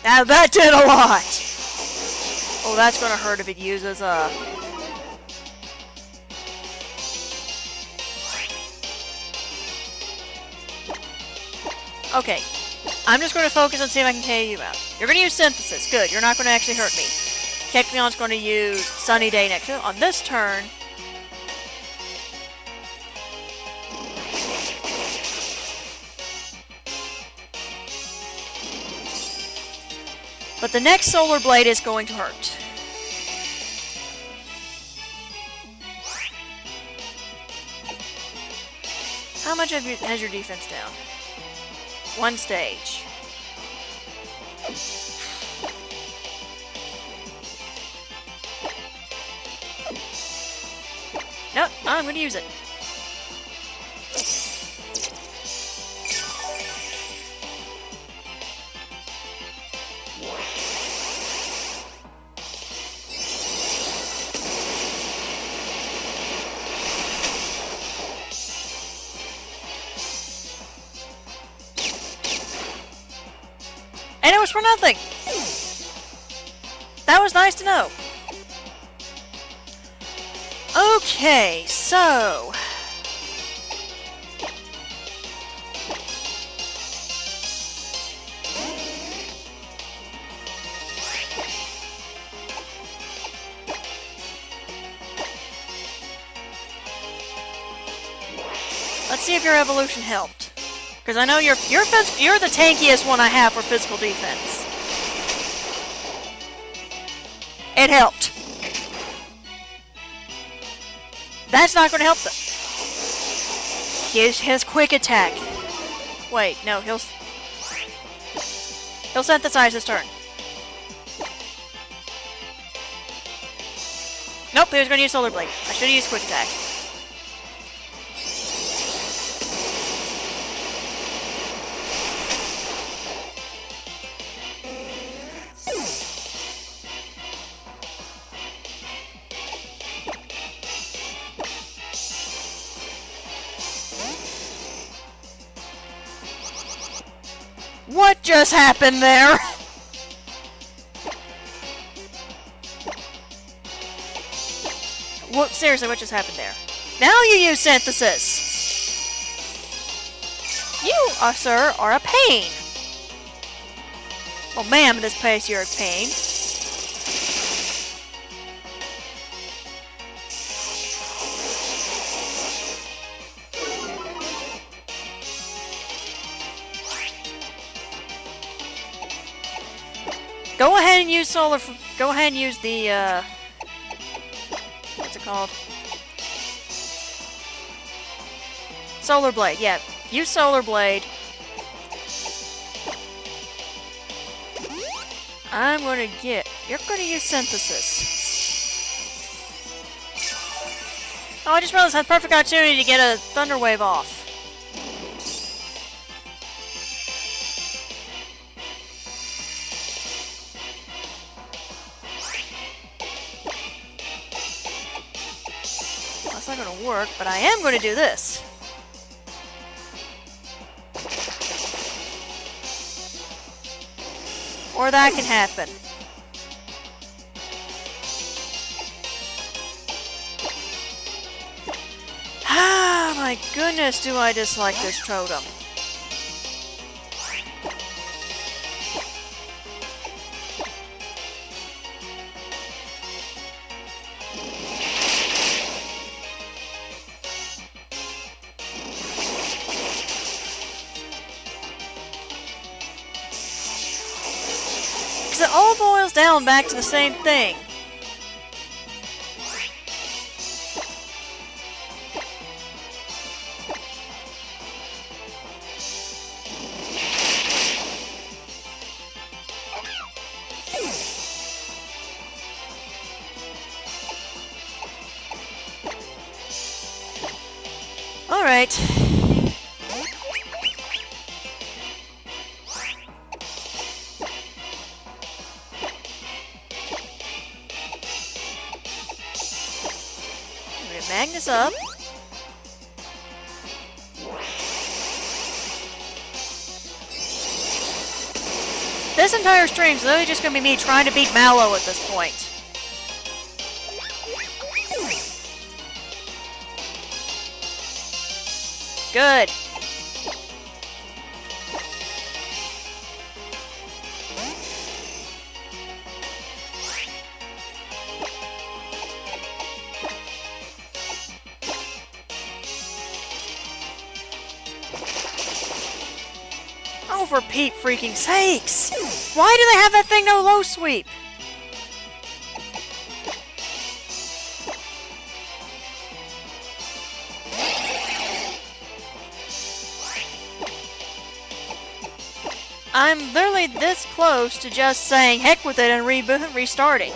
Now that did a lot! Oh, that's gonna hurt if it uses Okay. I'm just gonna focus on seeing if I can KO you out. You're gonna use Synthesis. Good. You're not gonna actually hurt me. Kecleon's gonna use Sunny Day next turn. On this turn... But the next Solar Blade is going to hurt. How much has your defense down? One stage. Nope, I'm going to use it. And it was for nothing! That was nice to know. Okay, so... Let's see if your evolution helped. Because I know you're the tankiest one I have for physical defense. It helped. That's not going to help them. His quick attack. Wait, no, he'll synthesize his turn. Nope, he was going to use Solar Blade. I should have used quick attack. What just happened there? What, seriously, what just happened there? Now you use synthesis. You, sir, are a pain. Well, ma'am, at this pace, you're a pain. Go ahead and use solar. Go ahead and use the. What's it called? Solar Blade. Yeah, use Solar Blade. I'm gonna get. You're gonna use synthesis. Oh, I just realized I had perfect opportunity to get a Thunder Wave off. That's not gonna work, but I am gonna do this. Or that can happen. Ah, my goodness, do I dislike this totem. Because it all boils down back to the same thing. Alright. Magnus up. This entire stream's literally just gonna be me trying to beat Mallow at this point. Good. Oh, for Pete freaking sakes! Why do they have that thing no low sweep? I'm literally this close to just saying heck with it and restarting.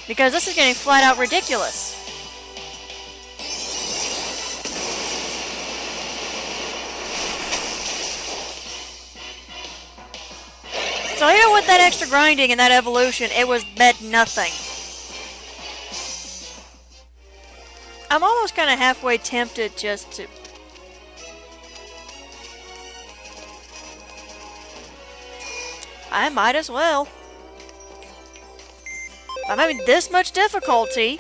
Because this is getting flat out ridiculous. So even with that extra grinding and that evolution, it meant nothing. I'm almost kind of halfway tempted just to... I might as well. If I'm having this much difficulty...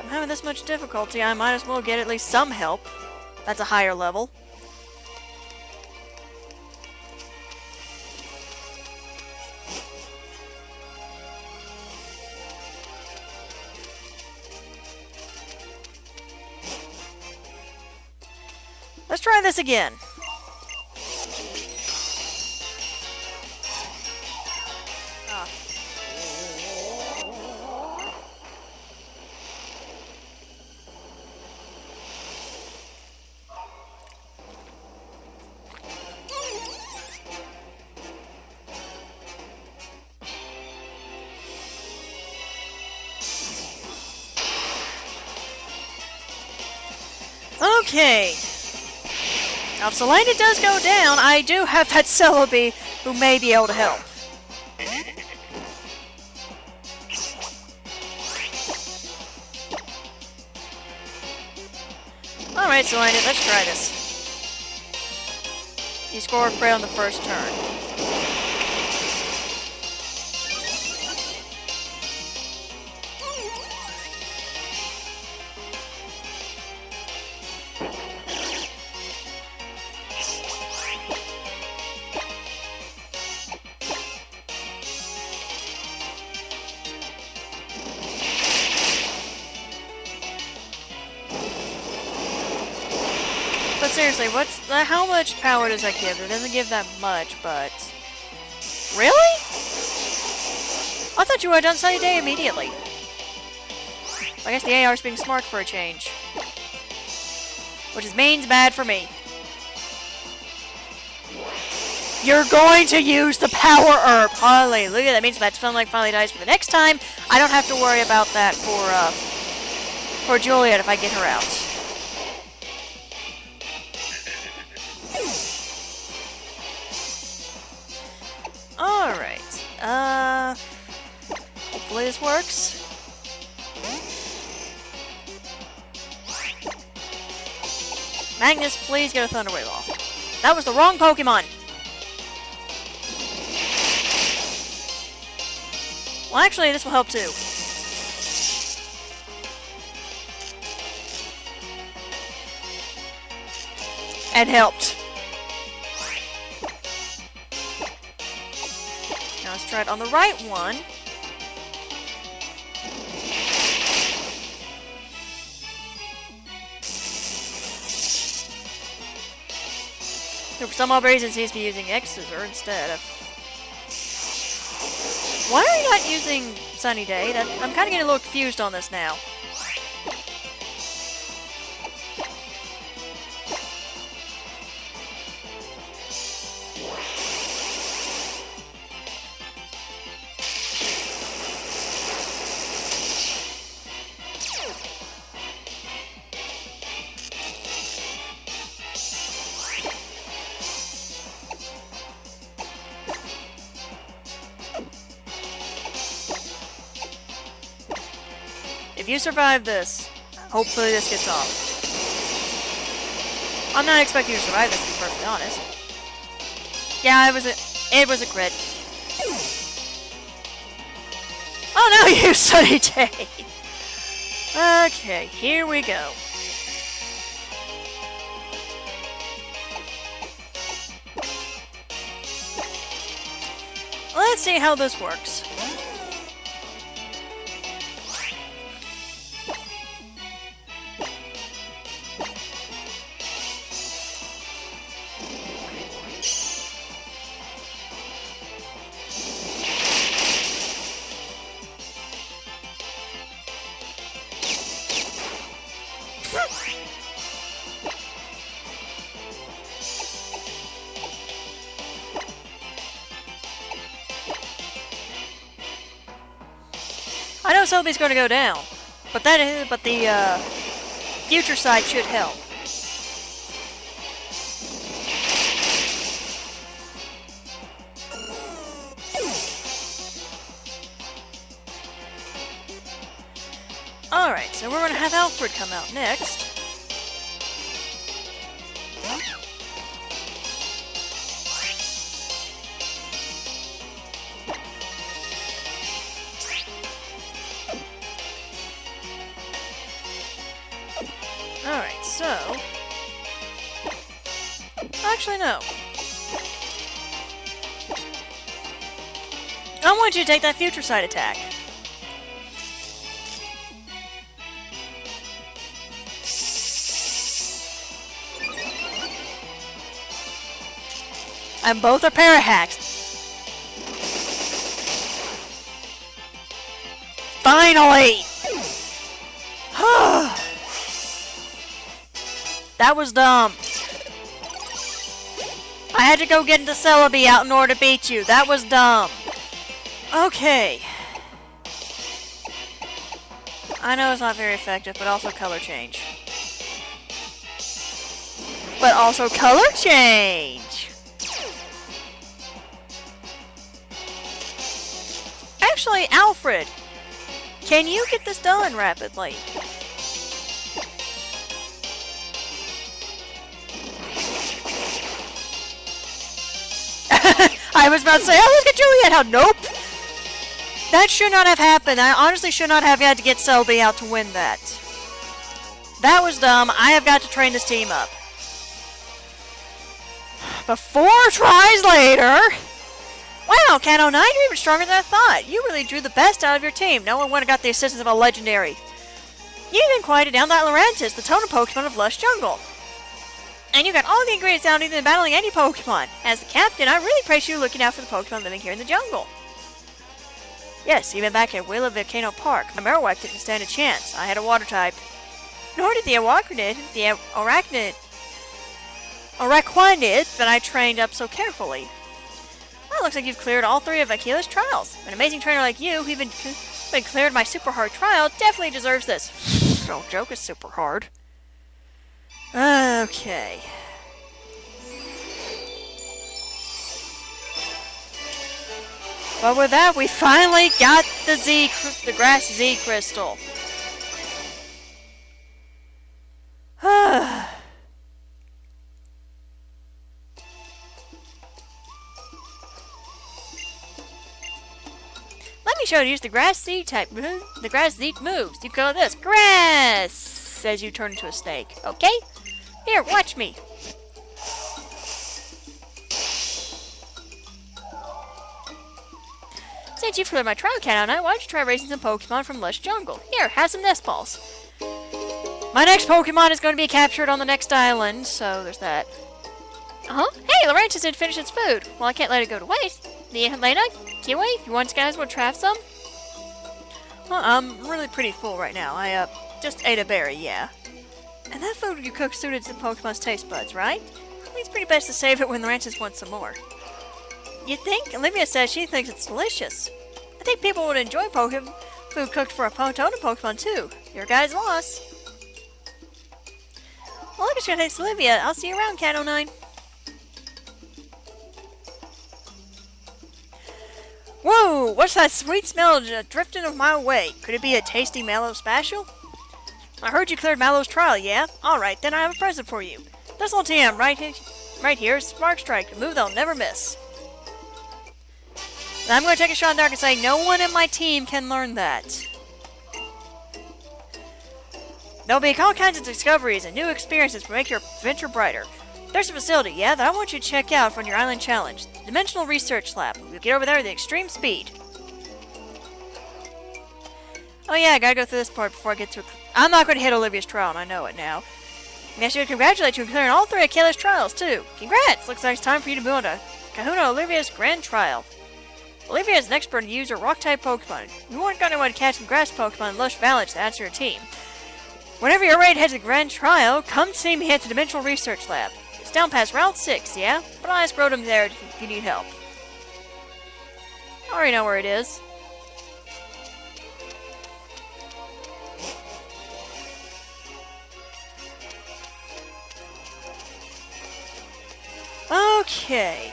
having this much difficulty, I might as well get at least some help. That's a higher level. Let's try this again. Okay. Now, if Selena does go down, I do have that Celebi who may be able to help. Alright, Selena, let's try this. You score a crit on the first turn. But seriously, how much power does that give? It doesn't give that much, but... Really? I thought you would have done Sunny Day immediately. I guess the AR is being smart for a change. Which means bad for me. You're going to use the power herb! Hallelujah, that means that Sunlight finally dies for the next time. I don't have to worry about that for Juliet if I get her out. Alright, hopefully this works. Magnus, please get a Thunder Wave off. That was the wrong Pokemon! Well, actually, this will help too. And helped. Now let's try it on the right one. So for some odd reason, it seems to be using X-Scissor instead of... Why are you not using Sunny Day? I'm kind of getting a little confused on this now. If you survive this, hopefully this gets off. I'm not expecting you to survive this, to be perfectly honest. Yeah, it was a crit. Oh no, you Sunny Day! Okay, here we go. Let's see how this works. I know Celebi's going to go down, but the future side should help. Alright, so we're going to have Alfred come out next. Alright, so... Actually, no. I want you to take that future side attack. And both are para-hacks. Finally! That was dumb. I had to go get into Celebi out in order to beat you. That was dumb. Okay. I know it's not very effective, but also color change. but also color change. Actually, Alfred, can you get this done rapidly? I was about to say, oh, look at Juliet, how nope! That should not have happened. I honestly should not have had to get Selby out to win that. That was dumb. I have got to train this team up. But 4 tries later... Wow, Cat 09, you're even stronger than I thought. You really drew the best out of your team. No one would have got the assistance of a legendary. You even quieted down that Lurantis, the totem Pokemon of Lush Jungle. And you got all the ingredients down even in battling any Pokemon. As the captain, I really praise you looking out for the Pokemon living here in the jungle. Yes, even back at Willa Volcano Park, a Marowak didn't stand a chance. I had a water type. Nor did the Araquanid that I trained up so carefully. Well, it looks like you've cleared all 3 of Akila's trials. An amazing trainer like you, who even cleared my super hard trial, definitely deserves this. Don't joke, it's super hard. Okay. But with that, we finally got the Grass Z Crystal. Let me show you how to use the Grass Z type. The Grass Z moves. You call this grass as you turn into a snake. Okay? Here, watch me. Since you've cleared my trial count on it, why don't you try raising some Pokemon from Lush Jungle? Here, have some nest balls. My next Pokemon is going to be captured on the next island, so there's that. Hey, Lurantis didn't finish its food. Well, I can't let it go to waste. Lena, Kiwi, you guys want to try some? Well, I'm really pretty full right now. I, just ate a berry, yeah. And that food you cooked suited to Pokemon's taste buds, right? I think it's pretty best to save it when Lurantis wants some more. You think? Olivia says she thinks it's delicious. I think people would enjoy food cooked for a totem Pokemon, too. Your guy's loss. Well, look at your taste, Olivia. I'll see you around, Cat 09. Whoa! What's that sweet smell drifting my way? Could it be a tasty Mallow special? I heard you cleared Mallow's trial, yeah? Alright, then I have a present for you. This little TM right here is Spark Strike, a move they'll never miss. And I'm going to take a shot in the dark and say no one in my team can learn that. There'll be all kinds of discoveries and new experiences to make your adventure brighter. There's a facility, yeah, that I want you to check out from your island challenge. The Dimensional Research Lab. We'll get over there with extreme speed. Oh yeah, I gotta go through this part before I get to... I'm not going to hit Olivia's trial, and I know it now. And I should congratulate you on clearing all 3 of Kayla's trials, too. Congrats! Looks like it's time for you to move on to Kahuna Olivia's Grand Trial. Olivia is an expert in user rock-type Pokemon. You weren't going to want to catch some grass Pokemon in Lush Valley to add to your team. Whenever you're ready to head to the Grand Trial, come see me at the Dimensional Research Lab. It's down past Route 6, yeah? But I'll ask Rotom there if you need help. I already know where it is. Okay.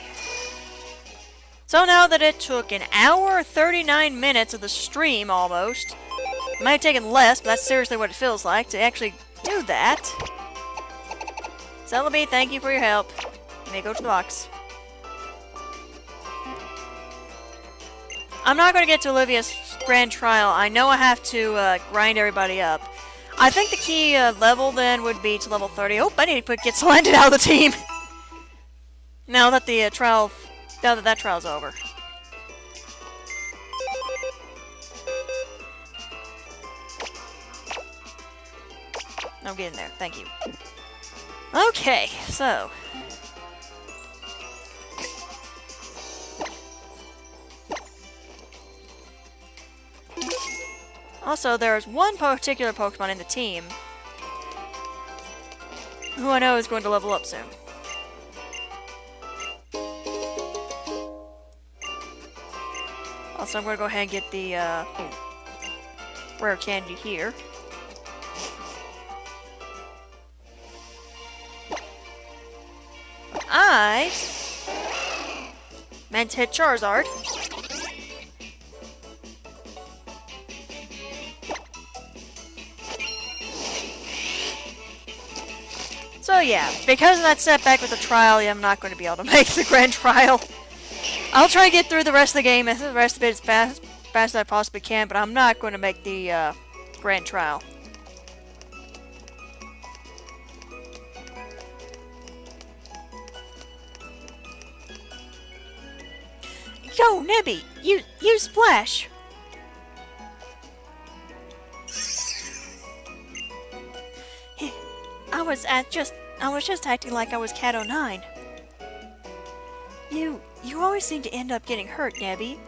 So now that it took an hour 39 minutes of the stream almost, it might have taken less, but that's seriously what it feels like to actually do that. Celebi, thank you for your help. You may go to the box. I'm not going to get to Olivia's Grand Trial. I know I have to grind everybody up. I think the key level then would be to level 30. Oh, I need to get Splendid out of the team. Now that the trial... Now that trial's over. I'm getting there. Thank you. Okay, so... Also, there's one particular Pokemon in the team who I know is going to level up soon. Also, I'm going to go ahead and get the rare candy here. I meant to hit Charizard. So yeah, because of that setback with the trial, yeah, I'm not going to be able to make the grand trial. I'll try to get through the rest of the game, the rest of it as fast as I possibly can, but I'm not going to make the grand trial. Yo, Nebby, you splash. I was just acting like I was Cat 09. You always seem to end up getting hurt, Nebby.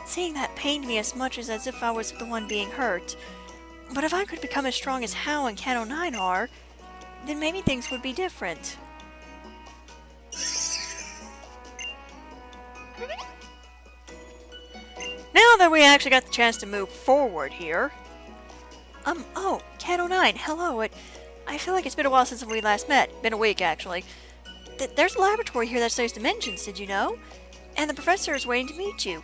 Seeing that pained me as much as if I was the one being hurt. But if I could become as strong as Hal and Cat 09 are, then maybe things would be different. Now that we actually got the chance to move forward here. Oh, Cat 09, hello. I feel like it's been a while since we last met. Been a week, actually. There's a laboratory here that studies dimensions, did you know? And the professor is waiting to meet you.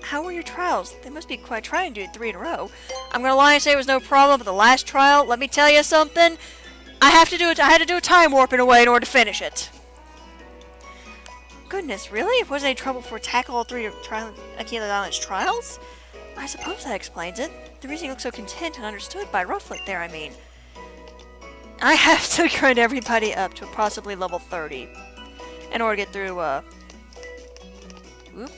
How were your trials? They must be quite trying to do 3 in a row. I'm gonna lie and say it was no problem, but the last trial, let me tell you something. I had to do a time warp in a way in order to finish it. Goodness, really? It wasn't any trouble for tackle all 3 of Akila's trials? I suppose that explains it. The reason you look so content and understood by Rufflet there, I mean. I have to grind everybody up to possibly level 30 in order to get through, Whoop.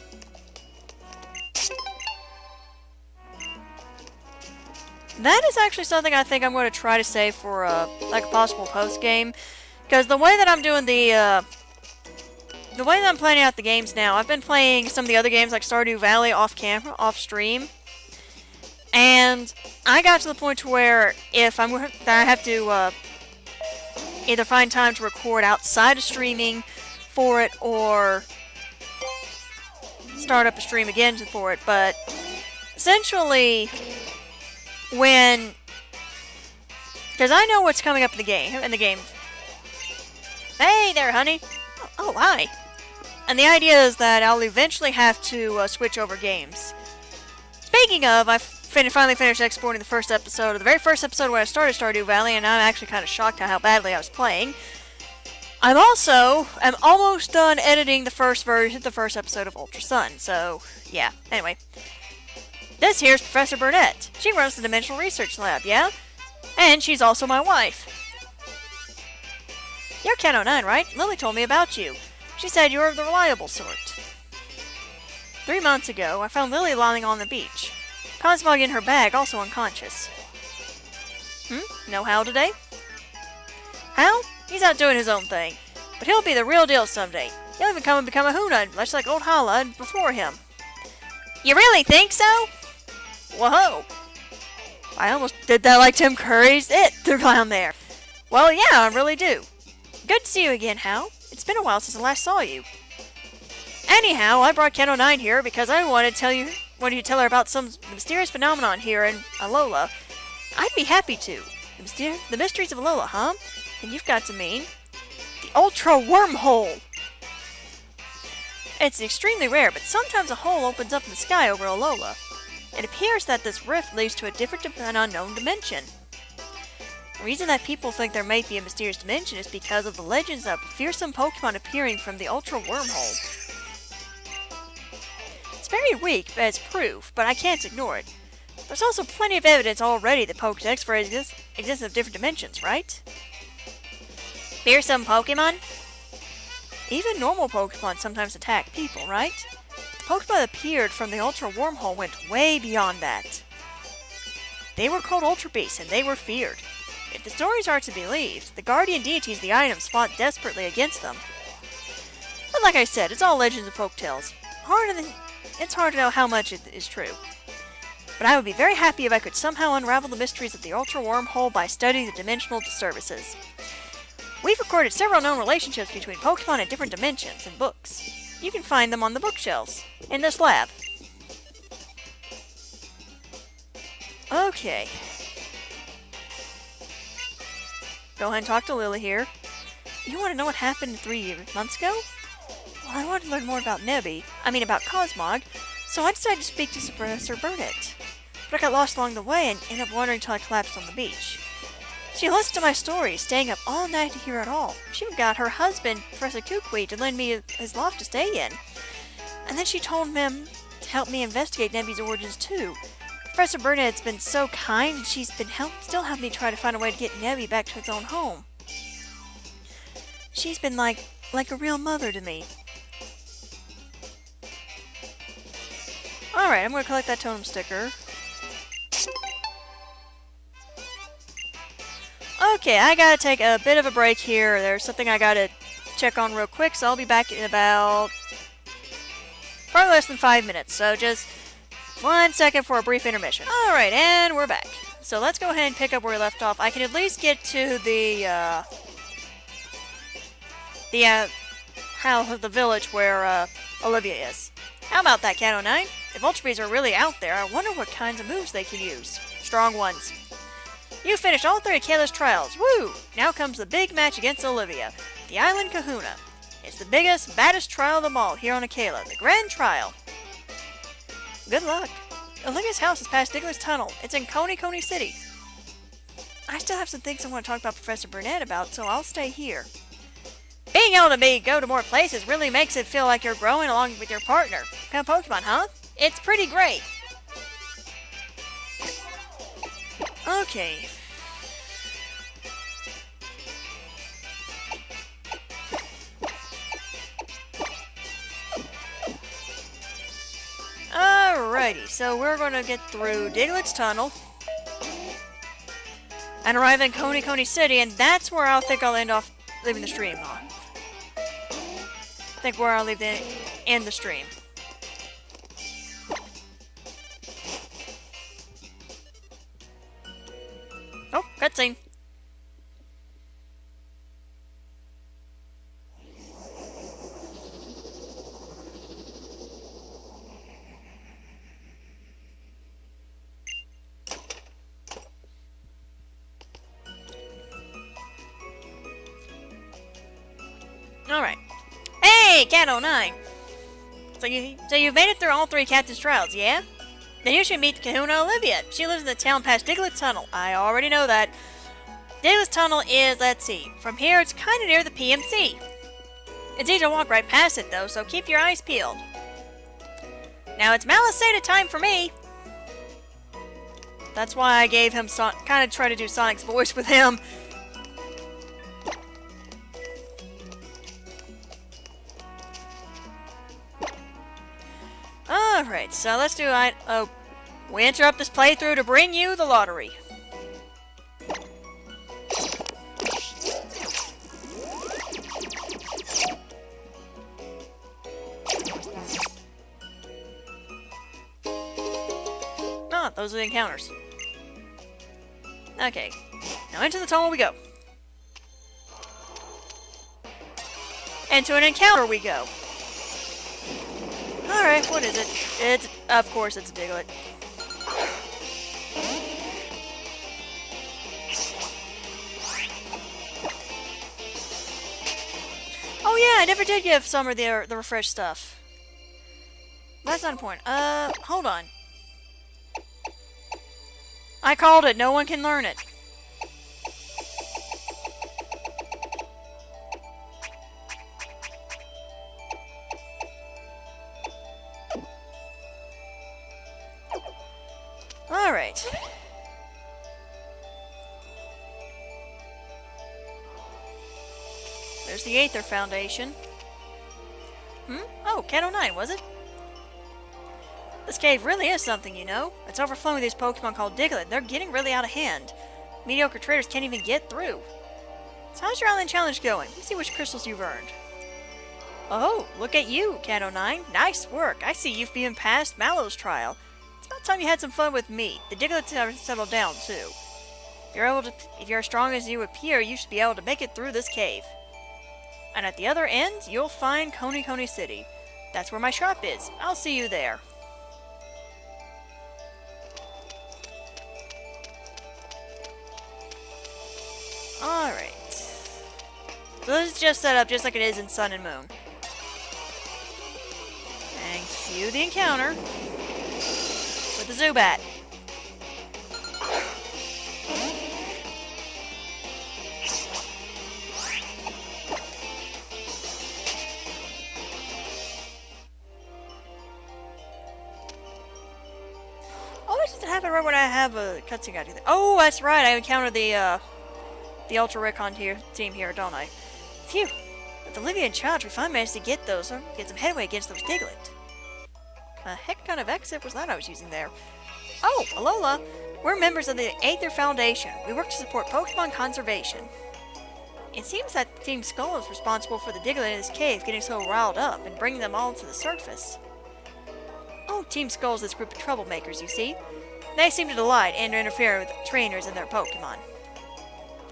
That is actually something I think I'm going to try to save for, like a possible post-game. Because the way that I'm doing the way that I'm planning out the games now, I've been playing some of the other games like Stardew Valley off-camera, off-stream. And I got to the point where if I have to, either find time to record outside of streaming for it, or start up a stream again for it. But essentially, because I know what's coming up in the game. Hey there, honey. Oh, hi. And the idea is that I'll eventually have to switch over games. Speaking of, I finally finished exporting the very first episode when I started Stardew Valley, and I'm actually kind of shocked at how badly I was playing. I'm almost done editing the first episode of Ultra Sun, so yeah, anyway. This here's Professor Burnett. She runs the Dimensional Research Lab, yeah? And she's also my wife. You're Cat 09, right? Lily told me about you. She said you were the reliable sort. 3 months ago, I found Lily lying on the beach. Cosmog in her bag, also unconscious. No Hal today? Hal? He's out doing his own thing. But he'll be the real deal someday. He'll even come and become a Hoona, much like old Hala before him. You really think so? Whoa! I almost did that like Tim Curry's down there. Well, yeah, I really do. Good to see you again, Hal. It's been a while since I last saw you. Anyhow, I brought Cat 09 here because I wanted you to tell her about some mysterious phenomenon here in Alola. I'd be happy to. The mysteries of Alola, huh? And you've got to mean the Ultra Wormhole. It's extremely rare, but sometimes a hole opens up in the sky over Alola. It appears that this rift leads to a different and unknown dimension. The reason that people think there might be a mysterious dimension is because of the legends of fearsome Pokemon appearing from the Ultra Wormhole. It's very weak as proof, but I can't ignore it. There's also plenty of evidence already that Pokedex for existence of different dimensions, right? Fearsome Pokemon? Even normal Pokemon sometimes attack people, right? The Pokemon that appeared from the Ultra Wormhole went way beyond that. They were called Ultra Beasts, and they were feared. If the stories are to be believed, the guardian deities of the items fought desperately against them. But like I said, it's all legends and folktales. It's hard to know how much it is true. But I would be very happy if I could somehow unravel the mysteries of the Ultra Wormhole by studying the dimensional disturbances. We've recorded several known relationships between Pokemon in different dimensions in books. You can find them on the bookshelves in this lab. Okay. Go ahead and talk to Lily here. You want to know what happened 3 months ago? Well, I wanted to learn more about about Cosmog, so I decided to speak to Professor Burnett. But I got lost along the way and ended up wandering until I collapsed on the beach. She listened to my story, staying up all night to hear it all. She even got her husband, Professor Kukui, to lend me his loft to stay in. And then she told him to help me investigate Nebby's origins too. Professor Burnett's been so kind, and she's been still helping me try to find a way to get Nebby back to its own home. She's been like a real mother to me. Alright, I'm going to collect that totem sticker. Okay, I gotta take a bit of a break here. There's something I gotta check on real quick, so I'll be back in about probably less than 5 minutes. So just 1 second for a brief intermission. Alright, and we're back. So let's go ahead and pick up where we left off. I can at least get to the house of the village where Olivia is. How about that, Cat 09? If Ultra Bees are really out there, I wonder what kinds of moves they can use. Strong ones. You finished all 3 of Kayla's trials. Woo! Now comes the big match against Olivia. The Island Kahuna. It's the biggest, baddest trial of them all here on Akela. The Grand Trial. Good luck. Olivia's house is past Digley's Tunnel. It's in Coney City. I still have some things I want to talk about Professor Burnett about, so I'll stay here. Being able to go to more places really makes it feel like you're growing along with your partner. Kind of Pokemon, huh? It's pretty great. Okay. Alrighty, so we're going to get through Diglett's Tunnel and arrive in Coney City, and that's where I think I'll end off leaving the stream on. I think where I'll end the stream. Oh, cutscene. Alright. Hey, Cat 09! So you've made it through all 3 Captain's trials, yeah? Then you should meet Kahuna Olivia. She lives in the town past Diglett's Tunnel. I already know that. Diglett's Tunnel is, let's see, from here it's kind of near the PMC. It's easy to walk right past it though, so keep your eyes peeled. Now it's Mallow's time for me. That's why I gave him kind of try to do Sonic's voice with him. Alright, so let's do we interrupt this playthrough to bring you the lottery. Ah, those are the encounters. Okay, now into the tunnel we go. Into an encounter we go. Alright, what is it? Of course it's a Diglett. Oh yeah, I never did give Summer the refresh stuff. That's not a point. Hold on. I called it. No one can learn it. Alright. There's the Aether Foundation. Oh, Cat 09, was it? This cave really is something, you know. It's overflowing with these Pokemon called Diglett. They're getting really out of hand. Mediocre traders can't even get through. So how's your island challenge going? Let's see which crystals you've earned. Oh, look at you, Cat 09. Nice work. I see you've been past Mallow's trial. It's about time you had some fun with me. The Diglets have settled down, too. If you're as strong as you appear, you should be able to make it through this cave. And at the other end, you'll find Coney City. That's where my shop is. I'll see you there. Alright. So this is just set up just like it is in Sun and Moon. And cue the encounter with the Zubat. Always does it happen right when I have a cutscene guy do that. Oh, that's right. I encountered the Ultra Recon team here, don't I? Phew. With Olivia in charge, we finally managed to get some headway against those Diglett. Heck kind of exit was that I was using there? Oh, Alola! We're members of the Aether Foundation. We work to support Pokemon conservation. It seems that Team Skull is responsible for the Diglett in his cave getting so riled up and bringing them all to the surface. Oh, Team Skull is this group of troublemakers, you see? They seem to delight and interfere with trainers and their Pokemon.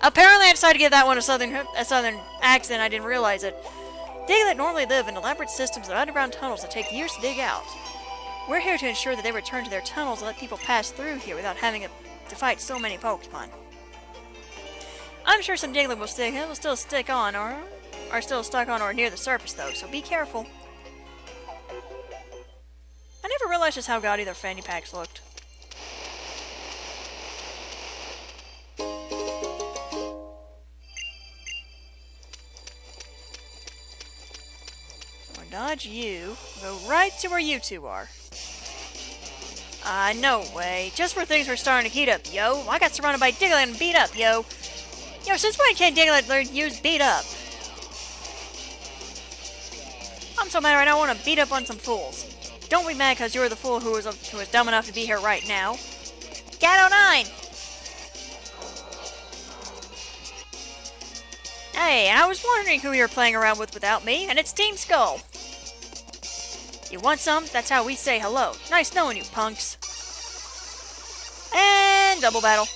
Apparently I decided to give that one a southern accent. I didn't realize it. Diglett normally live in elaborate systems of underground tunnels that take years to dig out. We're here to ensure that they return to their tunnels and let people pass through here without having to fight so many Pokemon. I'm sure some Diglett will still stick on or are still stuck on or near the surface though, so be careful. I never realized just how gaudy their fanny packs looked. Dodge you. Go right to where you two are. No way. Just where things were starting to heat up, yo. I got surrounded by Diglett and beat up, yo. Yo, since when can Diglett learn to use beat up? I'm so mad right now I want to beat up on some fools. Don't be mad because you're the fool who was dumb enough to be here right now. Cat09! Hey, I was wondering who you were playing around with without me, and it's Team Skull. You want some? That's how we say hello. Nice knowing you, punks. And double battle.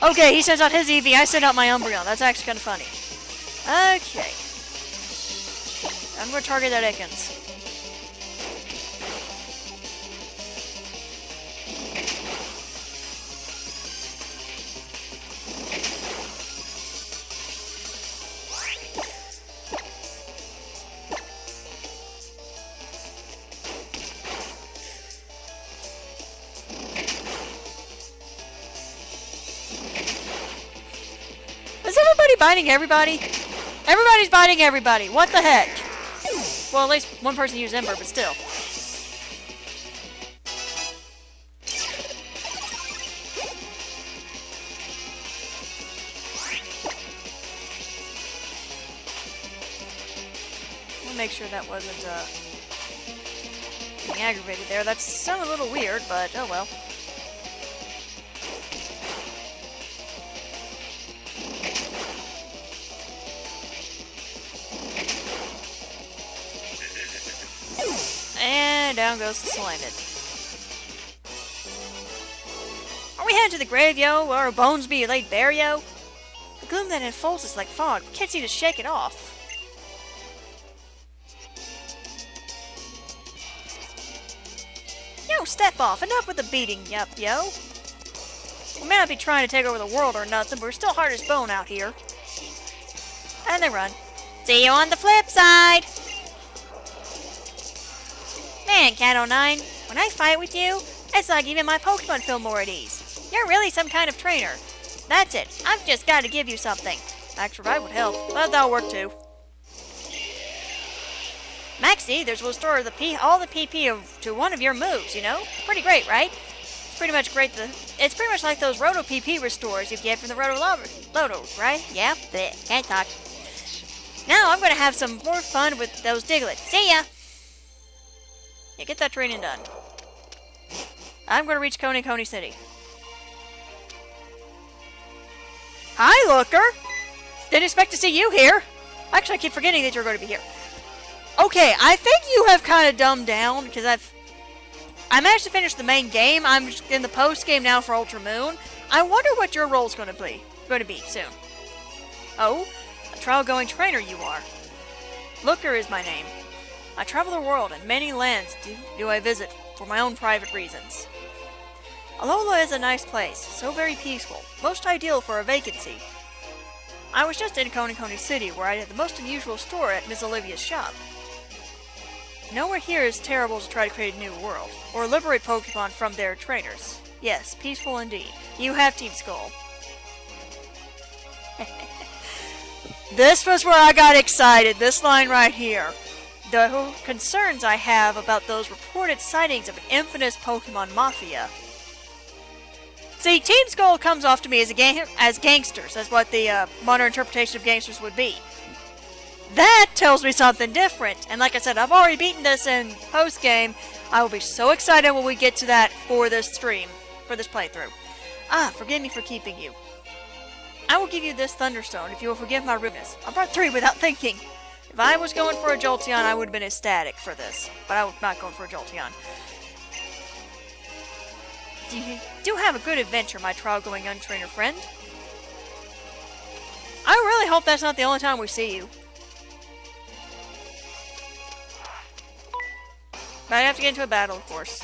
Okay, he sends out his Eevee, I send out my Umbreon. That's actually kind of funny. Okay. I'm going to target that Ekans. Is everybody biting everybody? Everybody's biting everybody. What the heck? Well, at least one person used Ember, but still. We'll make sure that wasn't getting aggravated there. That sounded a little weird, but oh well. And down goes the Slanted. Are we headed to the grave, yo? Or our bones be laid bare, yo? The gloom that enfolds us like fog. We can't seem to shake it off. Yo, step off. Enough with the beating up, yo. We may not be trying to take over the world or nothing, but we're still hard as bone out here. And they run. See you on the flip side! Man, Cat09, when I fight with you, it's like even my Pokemon feel more at ease. You're really some kind of trainer. That's it. I've just got to give you something. Max Revive would help, but that'll work too. Max Ethers will restore all the PP to one of your moves, you know? Pretty great, right? It's pretty much like those Roto PP restores you get from the Loto, right? Yeah? Bleh, can't talk. Now I'm going to have some more fun with those Diglett. See ya! Yeah, get that training done. I'm going to reach Coney City. Hi, Looker! Didn't expect to see you here. Actually, I keep forgetting that you're going to be here. Okay, I think you have kind of dumbed down, because I managed to finish the main game. I'm in the post game now for Ultra Moon. I wonder what your role's going to be soon. Oh, a trial-going trainer you are. Looker is my name. I travel the world, and many lands do I visit for my own private reasons. Alola is a nice place, so very peaceful, most ideal for a vacancy. I was just in Coney City, where I had the most unusual store at Miss Olivia's shop. Nowhere here is terrible to try to create a new world, or liberate Pokemon from their trainers. Yes, peaceful indeed. You have Team Skull. This was where I got excited, this line right here. The concerns I have about those reported sightings of an infamous Pokemon Mafia. See, Team Skull comes off to me as gangsters, as what the modern interpretation of gangsters would be. That tells me something different, and like I said, I've already beaten this in post-game. I will be so excited when we get to that for this stream, for this playthrough. Ah, forgive me for keeping you. I will give you this Thunderstone if you will forgive my rudeness. I brought 3 without thinking. If I was going for a Jolteon, I would have been ecstatic for this, but I was not going for a Jolteon. You do have a good adventure, my trial-going untrainer friend. I really hope that's not the only time we see you. But I have to get into a battle, of course.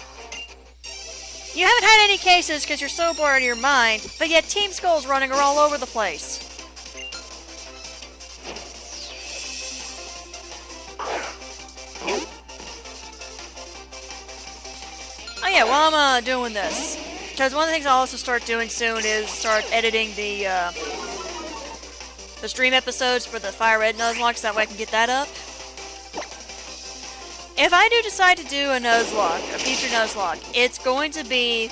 You haven't had any cases because you're so bored out of your mind, but yet Team Skull's running are all over the place. Oh yeah, while I'm doing this, because one of the things I'll also start doing soon is start editing the stream episodes for the Fire Red Nuzlocke, so that way I can get that up. If I do decide to do a Nuzlocke, a future Nuzlocke, it's going to be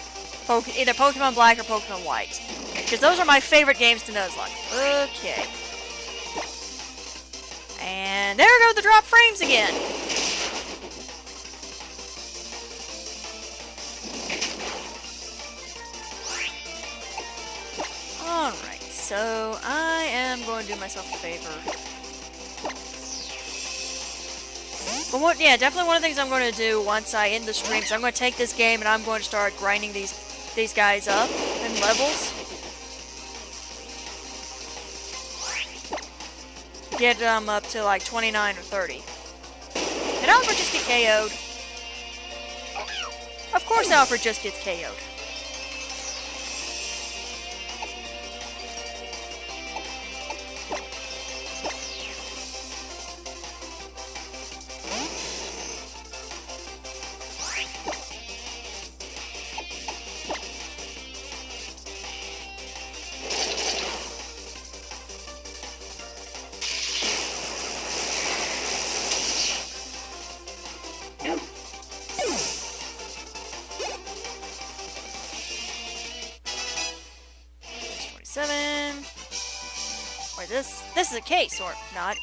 either Pokemon Black or Pokemon White. Because those are my favorite games to Nuzlocke. Okay. And there go the drop frames again. Alright, so I am going to do myself a favor. But definitely one of the things I'm going to do once I end the stream is I'm going to take this game and I'm going to start grinding these guys up in levels. Get them up to like 29 or 30. Did Alfred just get KO'd? Of course Alfred just gets KO'd. Wait, this is a case, or not.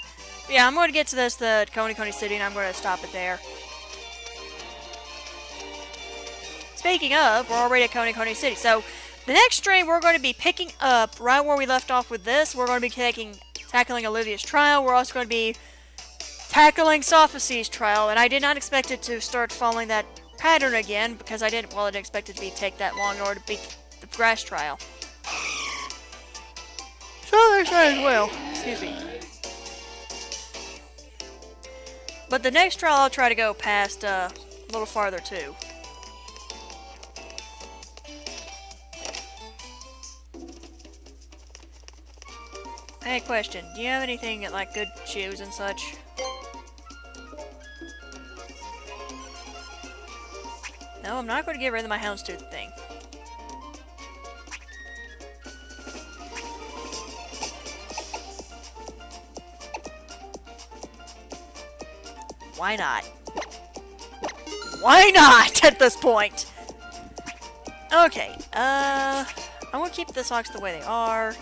Yeah, I'm going to get to the Coney City, and I'm going to stop it there. Speaking of, we're already at Coney City, so the next stream we're going to be picking up right where we left off with this. We're going to be tackling Olivia's trial. We're also going to be tackling Sophocles' trial, and I did not expect it to start following that pattern again, because I didn't expect it to take that long in order to beat the grass trial. So there's that as well. Excuse me. But the next trial I'll try to go past a little farther too. Hey, question. Do you have anything like good shoes and such? No, I'm not going to get rid of my houndstooth thing. Why not? Why not at this point? Okay, I'm gonna keep the socks the way they are.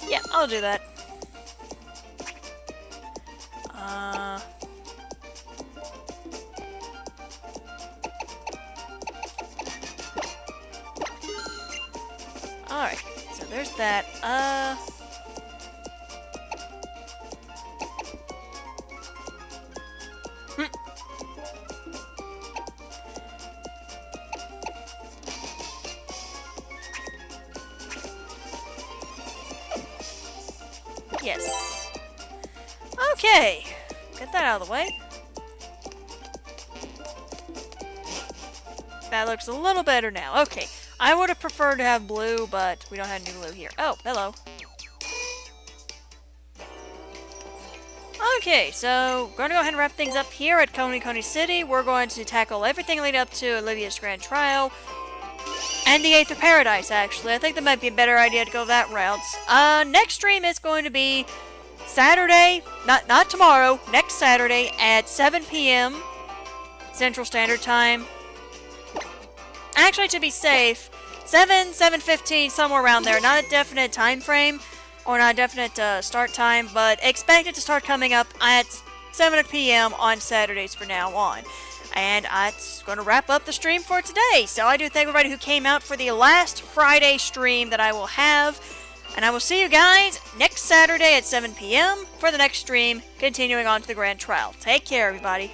Yeah, I'll do that. Alright, so there's that. Yes. Okay. Get that out of the way. That looks a little better now. Okay. I would have preferred to have blue, but we don't have any blue here. Oh, hello. Okay, so we're going to go ahead and wrap things up here at Coney City. We're going to tackle everything leading up to Olivia's Grand Trial. And the Eighth of Paradise, actually. I think that might be a better idea to go that route. Next stream is going to be Saturday, not tomorrow, next Saturday at 7 p.m. Central Standard Time. Actually, to be safe, 7:15, somewhere around there. Not a definite time frame, or not a definite start time, but expect it to start coming up at 7 p.m. on Saturdays from now on. And that's going to wrap up the stream for today. So I do thank everybody who came out for the last Friday stream that I will have. And I will see you guys next Saturday at 7 p.m. for the next stream, continuing on to the Grand Trial. Take care, everybody.